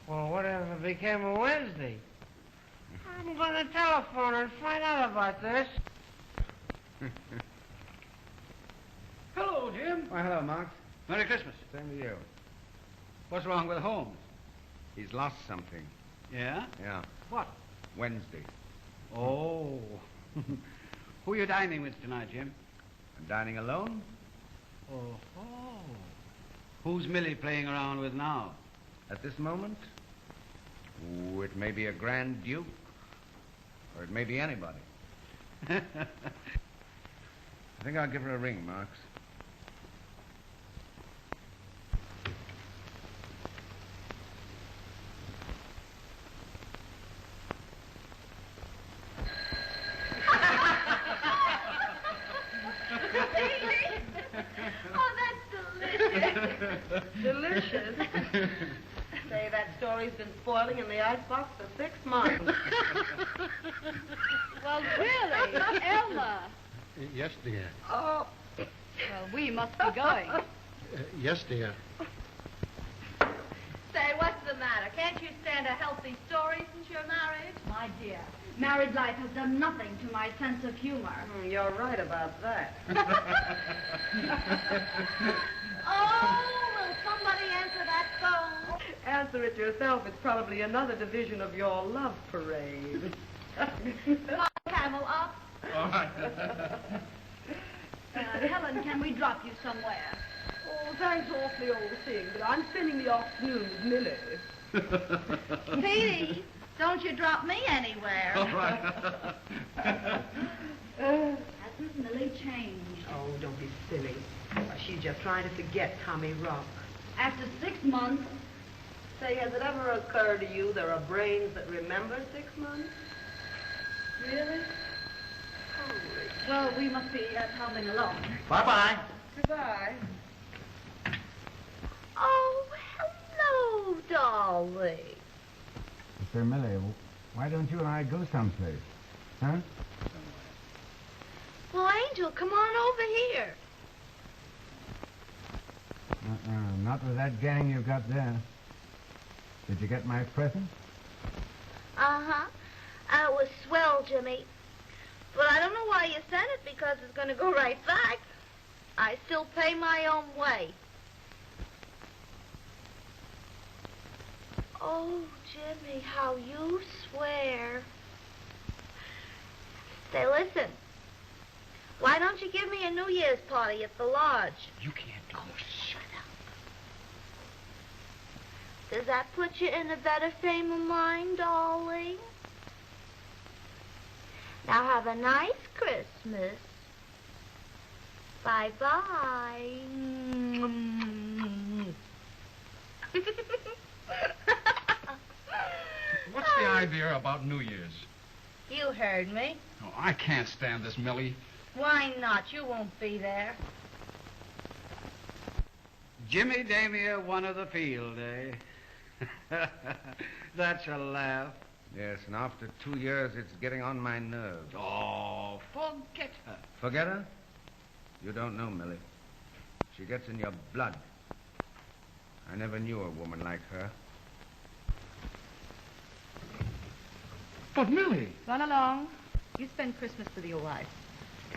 Well, whatever became of Wednesday? I'm going to telephone her and find out about this. Hello, Jim. Why, hello, Mark. Merry Christmas. Same to you. What's wrong with Holmes? He's lost something. Yeah? Yeah. What? Wednesday. Oh. Who are you dining with tonight, Jim? I'm dining alone. Oh. Who's Millie playing around with now? At this moment? Oh, it may be a Grand Duke. Or it may be anybody. I think I'll give her a ring, Marks. Delicious. Say, that story's been spoiling in the icebox for 6 months. Well, really, Elma. Yes, dear. Oh. Well, we must be going. Yes, dear. Say, what's the matter? Can't you stand a healthy story since you're married? My dear, married life has done nothing to my sense of humor. You're right about that. Oh, will somebody answer that phone? Answer it yourself. It's probably another division of your love parade. Come on, Camel, up. All right. Helen, can we drop you somewhere? Oh, thanks awfully, old thing, but I'm spending the afternoon with Millie. Petey, don't you drop me anywhere. All right. Hasn't Millie changed? Oh, don't be silly. She's just trying to forget Tommy Rock. After 6 months? Say, has it ever occurred to you there are brains that remember 6 months? Really? Well, we must be tumbling along. Bye-bye. Goodbye. Oh, hello, darling. Mr. Millie, why don't you and I go someplace? Huh? Well, Angel, come on over here. Not with that gang you've got there. Did you get my present? Uh-huh. It was swell, Jimmy. But I don't know why you sent it, because it's going to go right back. I still pay my own way. Oh, Jimmy, how you swear. Say, listen. Why don't you give me a New Year's party at the lodge? You can't do it. Shut up. Does that put you in a better frame of mind, darling? Now have a nice Christmas. Bye-bye. What's the idea about New Year's? You heard me. Oh, I can't stand this, Millie. Why not? You won't be there. Jimmy Damia won of the field, eh? That's a laugh. Yes, and after 2 years, it's getting on my nerves. Oh, forget her. Forget her? You don't know, Millie. She gets in your blood. I never knew a woman like her. But, Millie... Run along. You spend Christmas with your wife.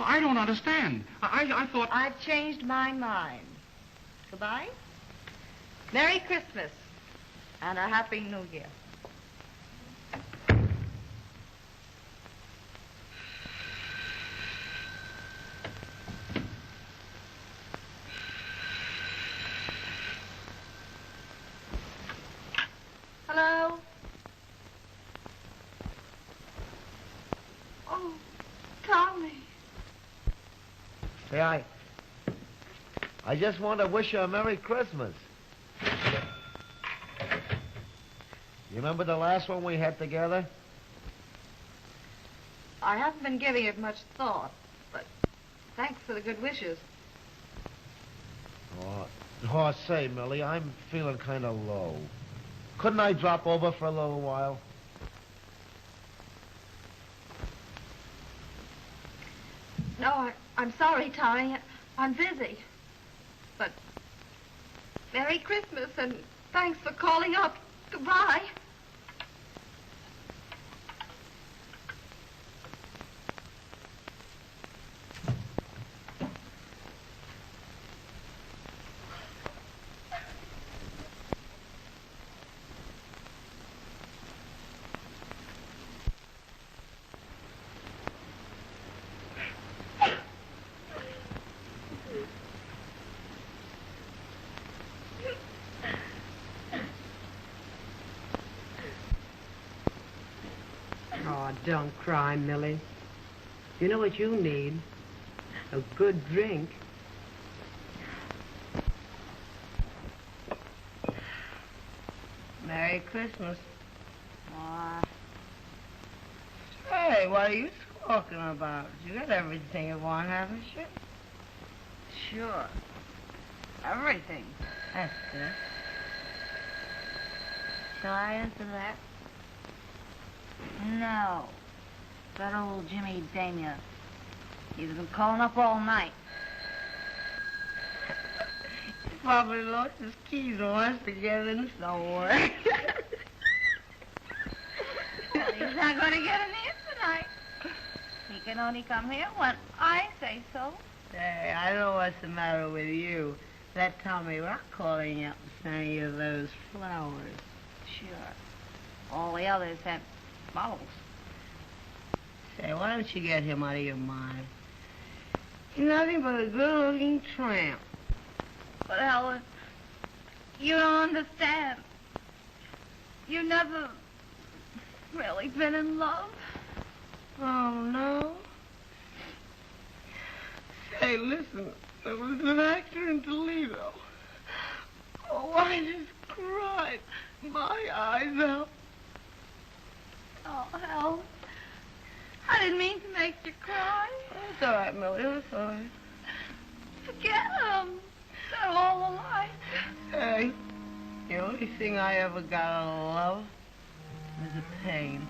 I don't understand. I thought... I've changed my mind. Goodbye. Merry Christmas. And a Happy New Year. Hello? Oh, Tommy. Hey, I just want to wish you a Merry Christmas. You remember the last one we had together? I haven't been giving it much thought, but thanks for the good wishes. Oh, say, Millie, I'm feeling kind of low. Couldn't I drop over for a little while? No, I'm sorry, Tommy. I'm busy. But Merry Christmas, and thanks for calling up. Goodbye. Oh, don't cry, Millie. You know what you need? A good drink. Merry Christmas. Hey, what are you talking about? You got everything you want, haven't you? Sure. Everything. That's good. Shall I answer that? No. That old Jimmy Damia. He's been calling up all night. He probably lost his keys and wants to get in somewhere. He's not going to get in here tonight. He can only come here when I say so. Hey, I know what's the matter with you. That Tommy Rock calling you up and sending you those flowers. Sure. All the others had bottles. Say, why don't you get him out of your mind? He's nothing but a good-looking tramp. But, Helen, you don't understand. You've never really been in love. Oh, no? Say, listen, there was an actor in Toledo. Oh, I just cried my eyes out. Oh, Helen, I didn't mean to make you cry. It's all right, Millie, it's all right. Forget him. They're all alike. Hey, the only thing I ever got out of love was a pain.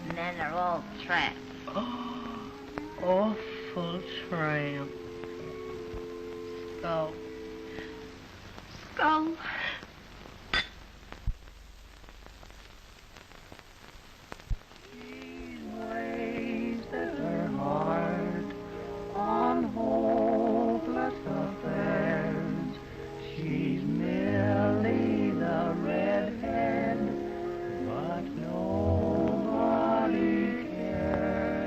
And then they're all tramps. Oh, awful tramp. Skull. Skull. Ways that her heart on hopeless affairs. She's merely the redhead, but nobody cares.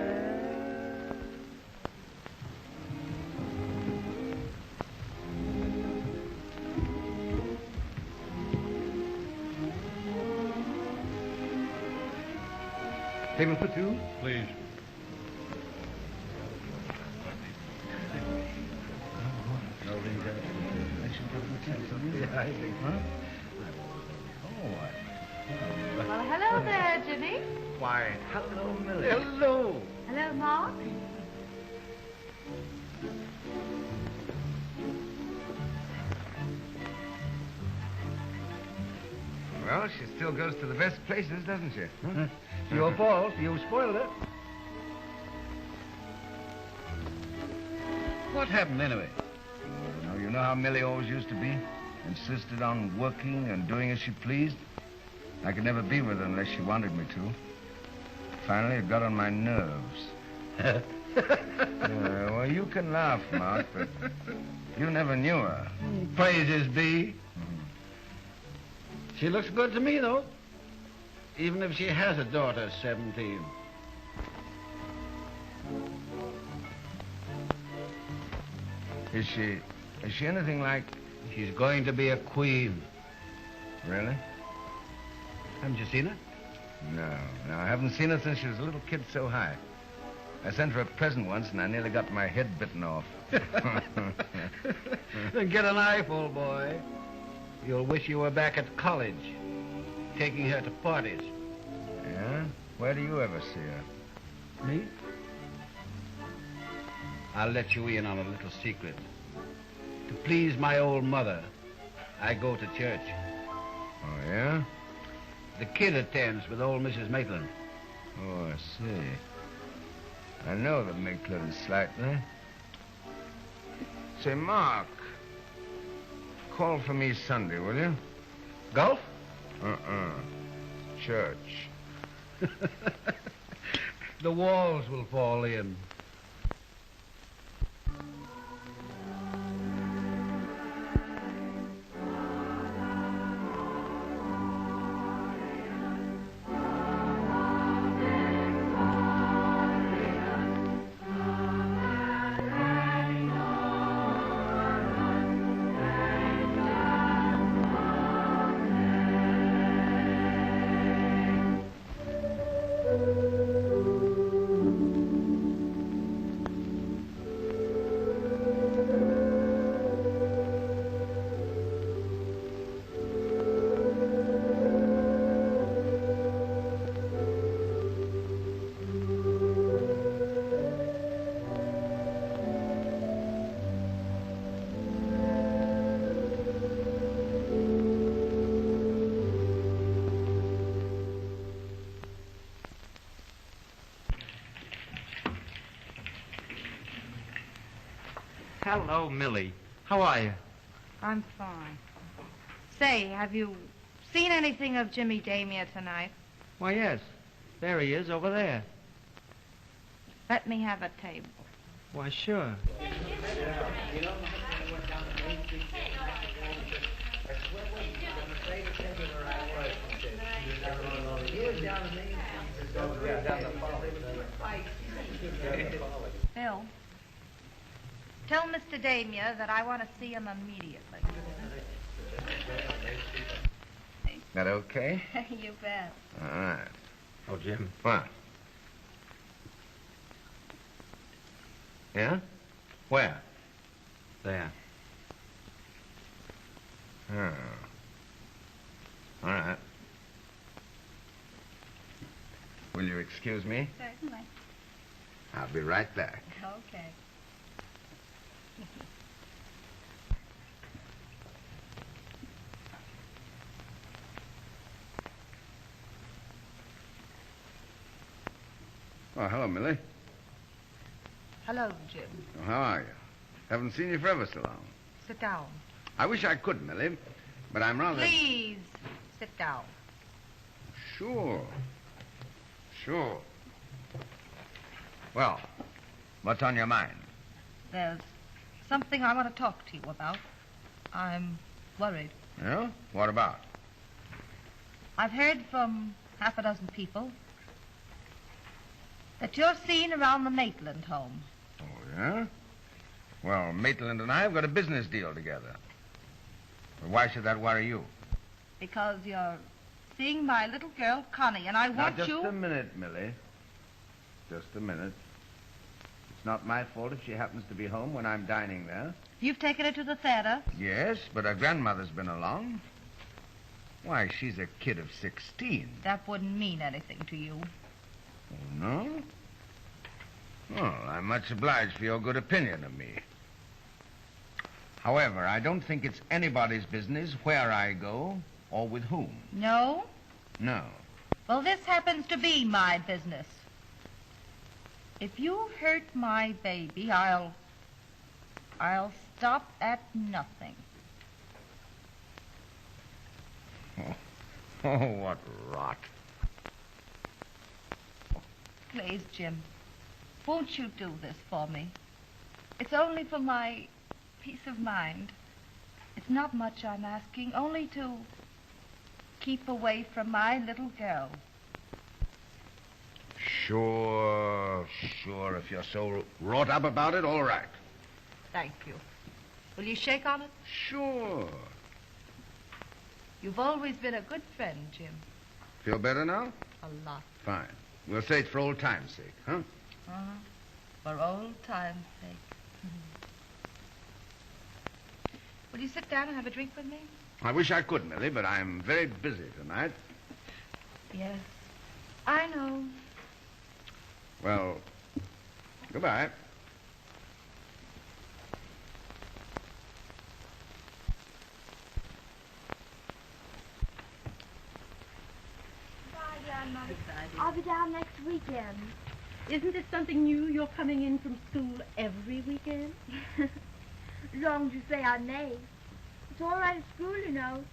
Table for two, please. Yeah, I think. Huh? Well, hello there, Jimmy. Why, hello, Millie. Hello. Hello, Mark. Well, she still goes to the best places, doesn't she? Huh? It's your fault. You spoiled it. What happened, anyway? You know how Millie always used to be? Insisted on working and doing as she pleased. I could never be with her unless she wanted me to. Finally, it got on my nerves. Well, you can laugh, Mark, but you never knew her. Praises be. She looks good to me, though. Even if she has a daughter, 17. Is she anything like... She's going to be a queen. Really? Haven't you seen her? No, I haven't seen her since she was a little kid so high. I sent her a present once, and I nearly got my head bitten off. Then get a knife, old boy. You'll wish you were back at college, taking her to parties. Yeah? Where do you ever see her? Me? I'll let you in on a little secret. To please my old mother, I go to church. Oh, yeah? The kid attends with old Mrs. Maitland. Oh, I see. I know the Maitland slightly. Say, Mark, call for me Sunday, will you? Golf? Church. The walls will fall in. Hello, Millie. How are you? I'm fine. Say, have you seen anything of Jimmy Damia tonight? Why, yes. There he is, over there. Let me have a table. Why, sure. Bill, tell Mr. Damia that I want to see him immediately. That okay? You bet. All right. Oh, Jim. What? Yeah? Where? There. Oh. All right. Will you excuse me? Certainly. I'll be right back. Okay. Oh, hello, Millie. Hello, Jim. Oh, how are you? Haven't seen you for ever so long. Sit down. I wish I could, Millie, but I'm rather... Please, sit down. Sure. Sure. Well, what's on your mind? There's something I want to talk to you about. I'm worried. Yeah? What about? I've heard from half a dozen people that you're seen around the Maitland home. Oh, yeah? Well, Maitland and I have got a business deal together. But why should that worry you? Because you're seeing my little girl, Connie, and I want now, you... just a minute, Millie. Just a minute. It's not my fault if she happens to be home when I'm dining there. You've taken her to the theater? Yes, but her grandmother's been along. Why, she's a kid of 16. That wouldn't mean anything to you. Oh, no? Well, I'm much obliged for your good opinion of me. However, I don't think it's anybody's business where I go or with whom. No? No. Well, this happens to be my business. If you hurt my baby, I'll stop at nothing. Oh, what rot. Please, Jim, won't you do this for me? It's only for my peace of mind. It's not much I'm asking, only to keep away from my little girl. Sure. If you're so wrought up about it, all right. Thank you. Will you shake on it? Sure. You've always been a good friend, Jim. Feel better now? A lot. Fine. We'll say it's for old time's sake, huh? Uh-huh. For old time's sake. Will you sit down and have a drink with me? I wish I could, Millie, but I'm very busy tonight. Yes, I know. Well, goodbye. I'll be down next weekend. Isn't it something new? You're coming in from school every weekend? As long as you say I may. It's all right at school, you know.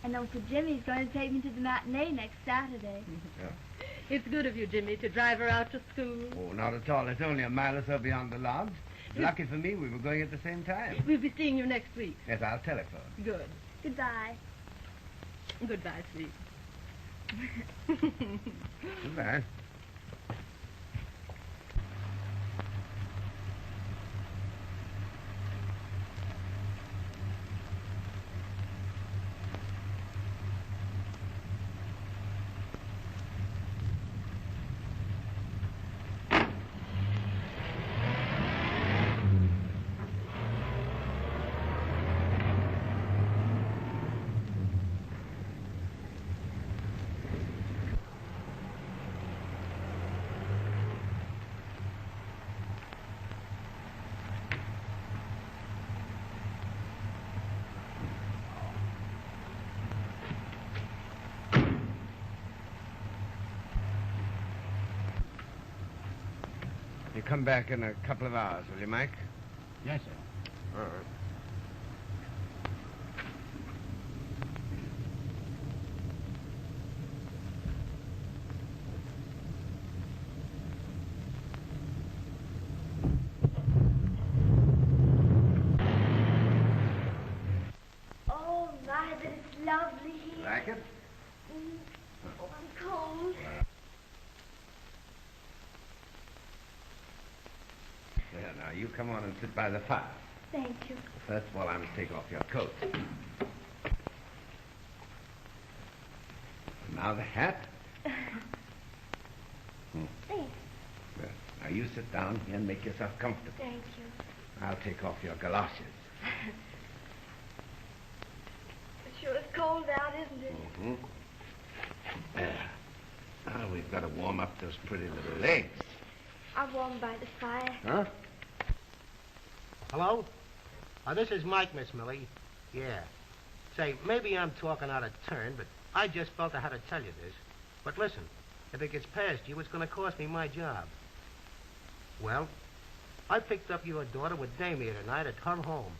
And Uncle Jimmy's going to take me to the matinee next Saturday. Yeah. It's good of you, Jimmy, to drive her out to school. Oh, not at all. It's only a mile or so beyond the lodge. Lucky for me, we were going at the same time. We'll be seeing you next week. Yes, I'll telephone. Good. Goodbye. Goodbye, sweet. Goodbye. You come back in a couple of hours, will you, Mike? Yes, sir. All right. Oh, my, but it's lovely here. Like it? Oh, I'm cold. Well, now, you come on and sit by the fire. Thank you. First of all, I must take off your coat. Now the hat. Thanks. Well, now you sit down here and make yourself comfortable. Thank you. I'll take off your galoshes. It sure is cold out, isn't it? Mm-hmm. There. Now we've got to warm up those pretty little legs. I'm warm by the fire. Huh? Hello? This is Mike, Miss Millie. Yeah. Say, maybe I'm talking out of turn, but I just felt I had to tell you this. But listen, if it gets past you, it's going to cost me my job. Well, I picked up your daughter with Damien tonight at her home.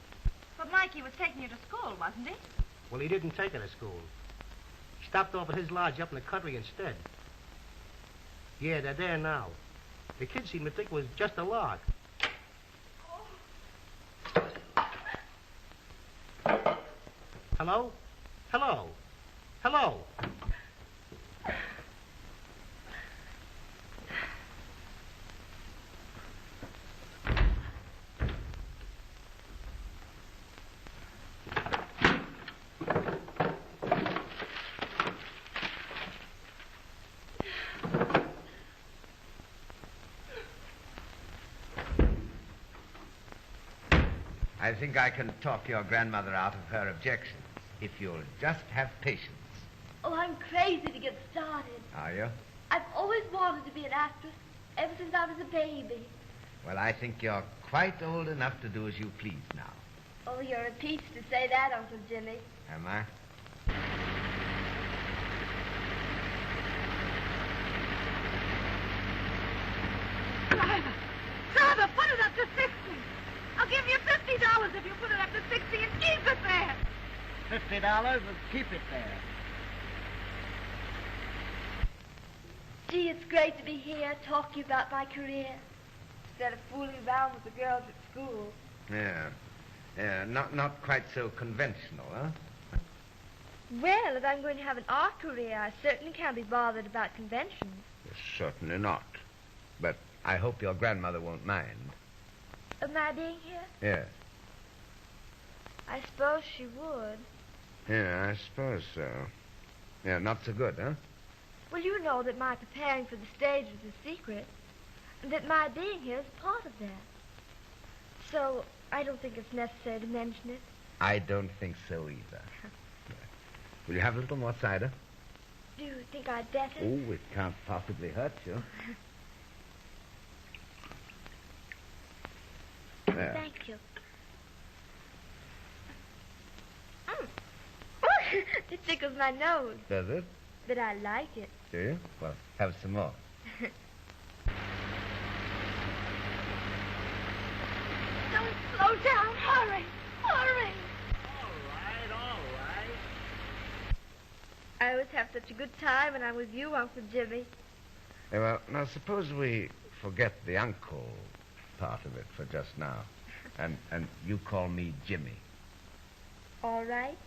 But Mikey was taking you to school, wasn't he? Well, he didn't take her to school. He stopped off at his lodge up in the country instead. Yeah, they're there now. The kids seem to think it was just a lark. Hello? Hello? Hello? I think I can talk your grandmother out of her objections, if you'll just have patience. Oh, I'm crazy to get started. Are you? I've always wanted to be an actress, ever since I was a baby. Well, I think you're quite old enough to do as you please now. Oh, you're a peach to say that, Uncle Jimmy. Am I? Driver, put it up to 60. I'll give you $50 if you put it up to 60 and keep it there. $50 and keep it there. Gee, it's great to be here talking about my career instead of fooling around with the girls at school. Yeah. Yeah, not quite so conventional, huh? Well, if I'm going to have an art career, I certainly can't be bothered about conventions. Certainly not. But I hope your grandmother won't mind. Am I being here? Yes. I suppose she would. Yeah, I suppose so. Yeah, not so good, huh? Well, you know that my preparing for the stage was a secret, and that my being here is part of that. So, I don't think it's necessary to mention it. I don't think so either. Will you have a little more cider? Do you think I'd better? Oh, it can't possibly hurt you. There. Thank you. Oh, it tickles my nose. Does it? But I like it. Do you? Well, have some more. Don't slow down. Hurry. Hurry. All right. I always have such a good time when I'm with you, Uncle Jimmy. Yeah, well, now suppose we forget the uncle part of it for just now. And you call me Jimmy. All right.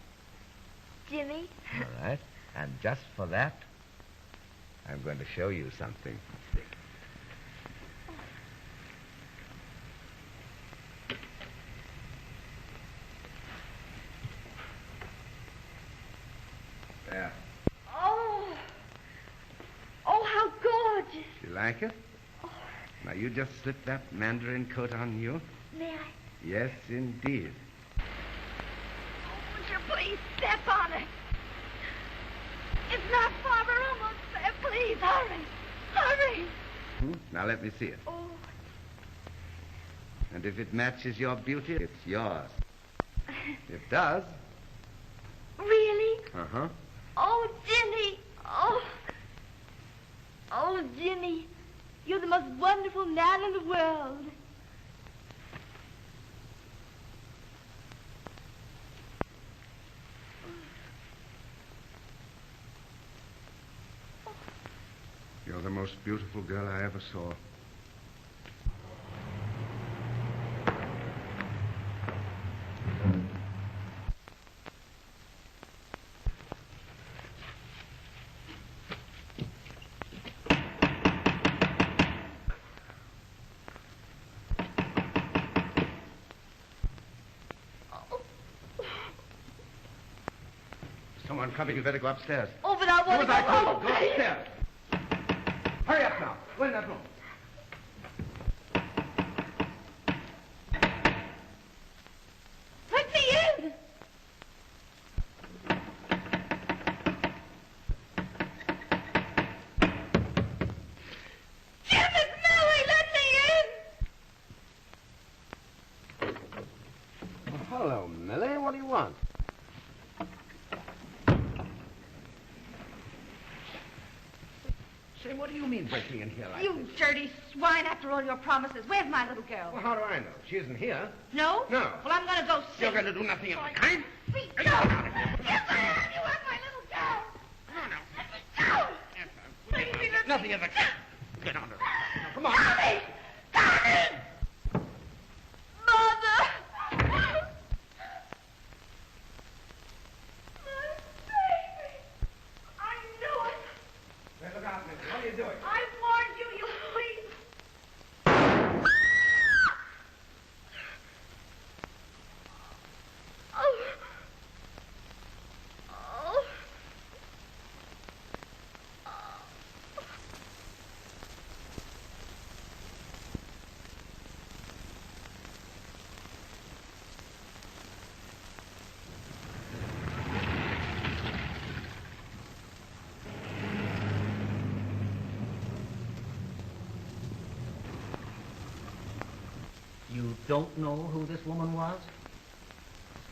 Jimmy. All right. And just for that, I'm going to show you something. There. Oh, how gorgeous. You like it? Oh. Now, you just slip that mandarin coat on you. May I? Yes, indeed. Oh, would you please step on it? It's not far, we're almost there. Please, hurry. Hurry. Now, let me see it. Oh. And if it matches your beauty, it's yours. It does. Really? Uh-huh. Oh, Jimmy. Oh, Jimmy. You're the most wonderful man in the world. You're the most beautiful girl I ever saw. Someone coming. You better go upstairs. Oh, but I want to go home. Go upstairs. Hurry up now. Go in that room. Let me in. Jim, it's Millie. Let me in. Well, hello, Millie. What do you want? Say, what do you mean breaking in here like You dirty swine, after all your promises. Where's my little girl? Well, how do I know? She isn't here. No? No. Well, I'm going to go see. You're going to do nothing of the kind? Let me go. Yes, I am. You have my little girl. Come on now. Let me go. Baby, let Nothing me... of the kind. Get on to it. Now, come on. Darling! Darling! Mother! My baby! I knew it! Hey, look out, Millie. What are you doing? I warned you, you thief! Oh. Oh. You don't know who this woman was?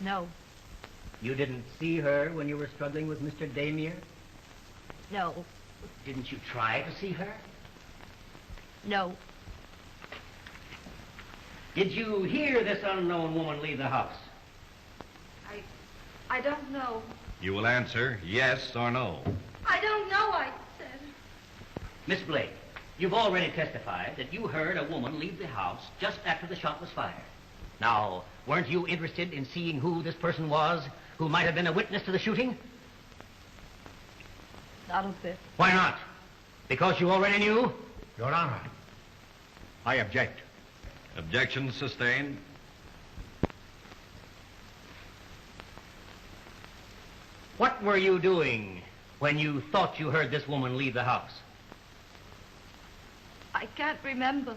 No. You didn't see her when you were struggling with Mr. Damier? No. Didn't you try to see her? No. Did you hear this unknown woman leave the house? I don't know. You will answer yes or no. I don't know, I said. Miss Blake, you've already testified that you heard a woman leave the house just after the shot was fired. Now, weren't you interested in seeing who this person was who might have been a witness to the shooting? Not a bit. Why not? Because you already knew? Your Honor, I object. Objection sustained. What were you doing when you thought you heard this woman leave the house? I can't remember.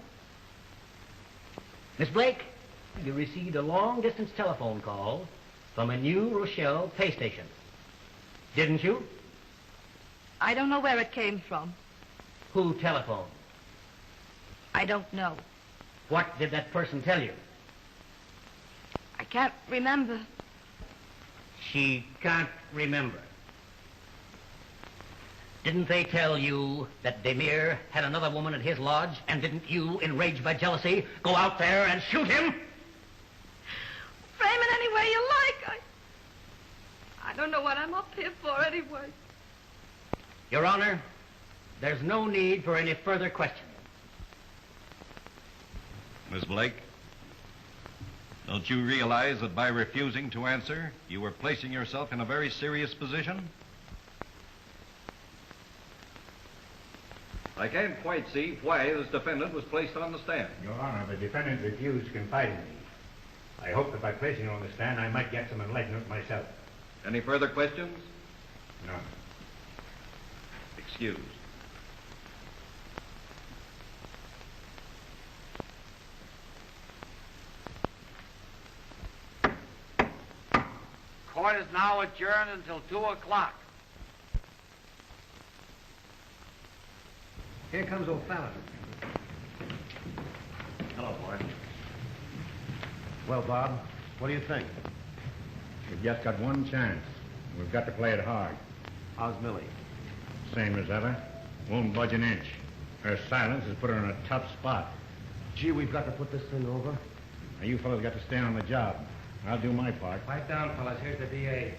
Miss Blake, you received a long-distance telephone call from a New Rochelle pay station. Didn't you? I don't know where it came from. Who telephoned? I don't know. What did that person tell you? I can't remember. She can't remember. Didn't they tell you that Damier had another woman at his lodge, and didn't you, enraged by jealousy, go out there and shoot him? Frame it any way you like. I don't know what I'm up here for anyway. Your Honor, there's no need for any further questions. Miss Blake, don't you realize that by refusing to answer, you were placing yourself in a very serious position? I can't quite see why this defendant was placed on the stand. Your Honor, the defendant refused confiding me. I hope that by placing him on the stand, I might get some enlightenment myself. Any further questions? None. Excused. Court is now adjourned until 2 o'clock. Here comes O'Fallon. Hello, boy. Well, Bob, what do you think? We've just got one chance. We've got to play it hard. How's Millie? Same as ever. Won't budge an inch. Her silence has put her in a tough spot. Gee, we've got to put this thing over. Now, you fellas got to stand on the job. I'll do my part. Pipe down, fellas. Here's the DA.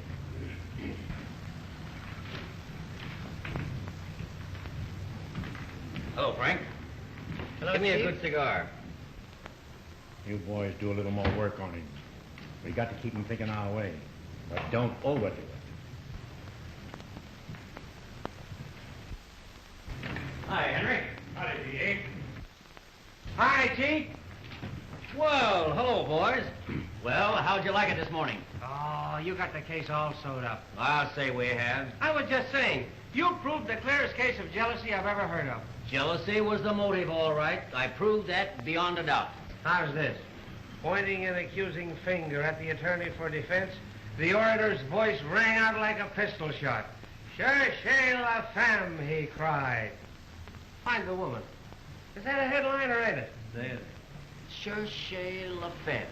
Hello, Frank. Hello, Give me a Chief. good cigar. You boys do a little more work on him. We got to keep him thinking our way, but don't overdo it. Hi, Henry. Howdy, D.A. Hi, Chief. Well, hello, boys. Well, how'd you like it this morning? Oh, you got the case all sewed up. I'll say we have. I was just saying, you proved the clearest case of jealousy I've ever heard of. Jealousy was the motive, all right. I proved that beyond a doubt. How's this? Pointing an accusing finger at the attorney for defense, the orator's voice rang out like a pistol shot. Cherchez la femme, he cried. Find the woman. Is that a headline or ain't it? There. Cherchez la femme.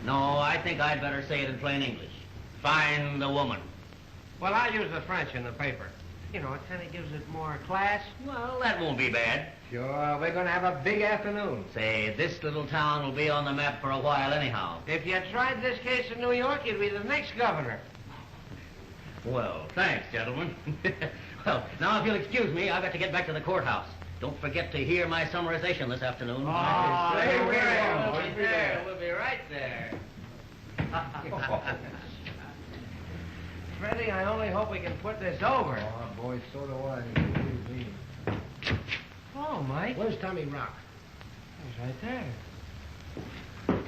No, I think I'd better say it in plain English. Find the woman. Well, I'll use the French in the paper. You know, it kind of gives it more class. Well, that won't be bad. Sure, we're going to have a big afternoon. Say, this little town will be on the map for a while anyhow. If you tried this case in New York, you'd be the next governor. Well, thanks, gentlemen. Well, now if you'll excuse me, I've got to get back to the courthouse. Don't forget to hear my summarization this afternoon. Oh, there we We'll go. be there. We'll be right there. Freddie, I only hope we can put this over. Oh, boy, so do I. Oh, Mike. Where's Tommy Rock? He's right there.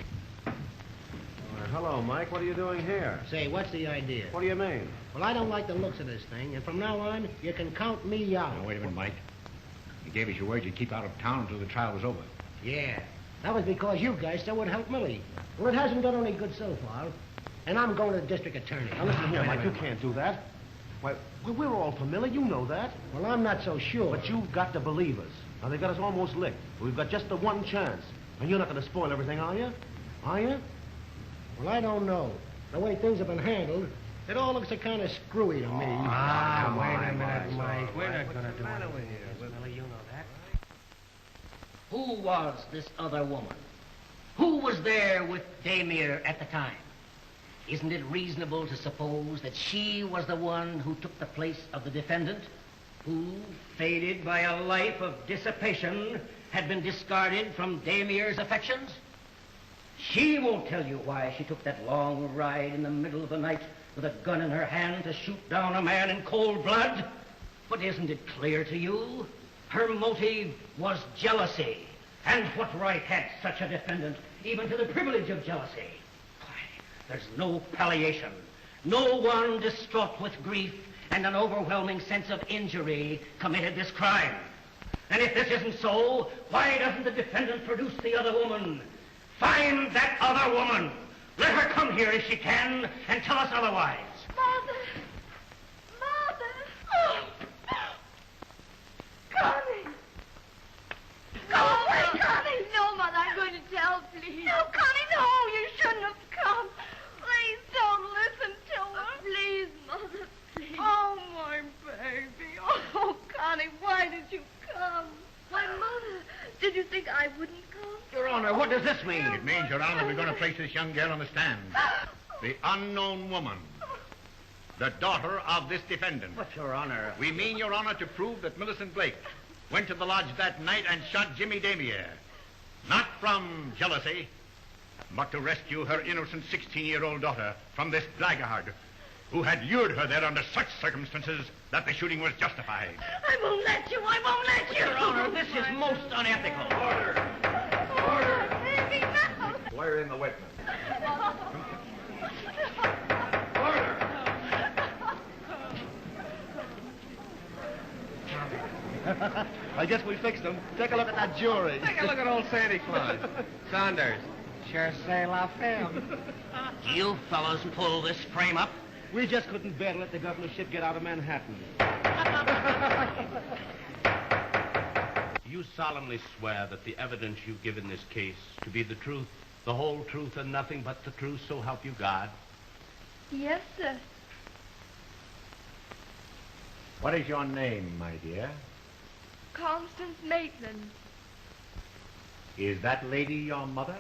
Hello, Mike. What are you doing here? Say, what's the idea? What do you mean? Well, I don't like the looks of this thing, and from now on, you can count me out. Now, wait a minute, Mike. You gave us your word you'd keep out of town until the trial was over. Yeah. That was because you guys said would help Millie. Well, it hasn't done any good so far. And I'm going to the district attorney. Now, listen here, Mike. You can't do that. Why, we're all familiar. You know that. Well, I'm not so sure. But you've got to believe us. Now, they got us almost licked. We've got just the one chance. And you're not going to spoil everything, are you? Are you? Well, I don't know. The way things have been handled, it all looks a kind of screwy to me. Ah, wait a minute, Mike. We're not going to do anything with this, Millie. You know that. Who was this other woman? Who was there with Damir at the time? Isn't it reasonable to suppose that she was the one who took the place of the defendant, who, fated by a life of dissipation, had been discarded from Damir's affections? She won't tell you why she took that long ride in the middle of the night with a gun in her hand to shoot down a man in cold blood. But isn't it clear to you? Her motive was jealousy. And what right had such a defendant even to the privilege of jealousy? There's no palliation. No one distraught with grief and an overwhelming sense of injury committed this crime. And if this isn't so, why doesn't the defendant produce the other woman? Find that other woman. Let her come here if she can and tell us otherwise. Mother! Mother! Oh. Connie! Go away, Connie! No, Mother, I'm going to tell, please. No, Connie, no! You shouldn't have come. Please don't listen to her. Please, Mother, please. Oh, my baby. Oh, Connie, why did you come? Why, Mother, did you think I wouldn't come? Your Honor, what does this mean? It means, Your Honor, we're going to place this young girl on the stand. The unknown woman. The daughter of this defendant. But, Your Honor... We mean, Your Honor, to prove that Millicent Blake went to the lodge that night and shot Jimmy Damir. Not from jealousy, but to rescue her innocent 16-year-old daughter from this blackguard who had lured her there under such circumstances that the shooting was justified. I won't let you. I won't let you. Your Honor, this is most unethical. Order. Order. Baby, no. Swear in the witness. I guess we fixed them. Take a look at that jury. Take a look at old Santa Claus. Saunders. Cherchez la femme. You fellows pull this frame up? We just couldn't bear to let the governorship get out of Manhattan. You solemnly swear that the evidence you give in this case to be the truth, the whole truth, and nothing but the truth, so help you God? Yes, sir. What is your name, my dear? Constance Maitland. Is that lady your mother?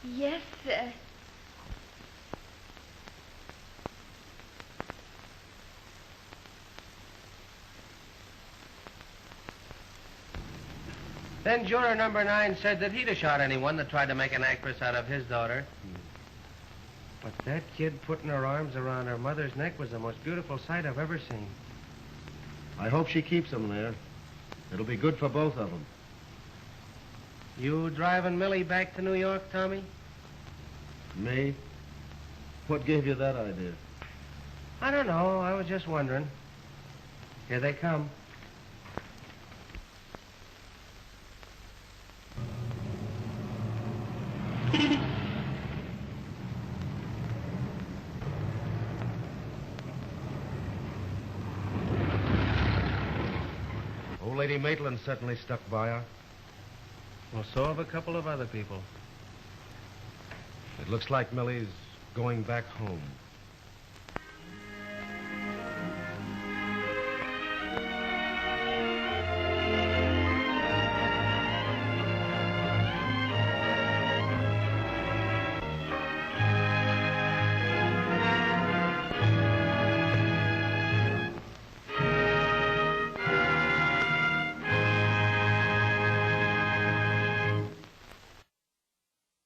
Yes, sir. Then juror number 9 said that he'd have shot anyone that tried to make an actress out of his daughter. But that kid putting her arms around her mother's neck was the most beautiful sight I've ever seen. I hope she keeps him there. It'll be good for both of them. You driving Millie back to New York, Tommy? Me? What gave you that idea? I don't know. I was just wondering. Here they come. Old Lady Maitland certainly stuck by her. Well, so have a couple of other people. It looks like Millie's going back home.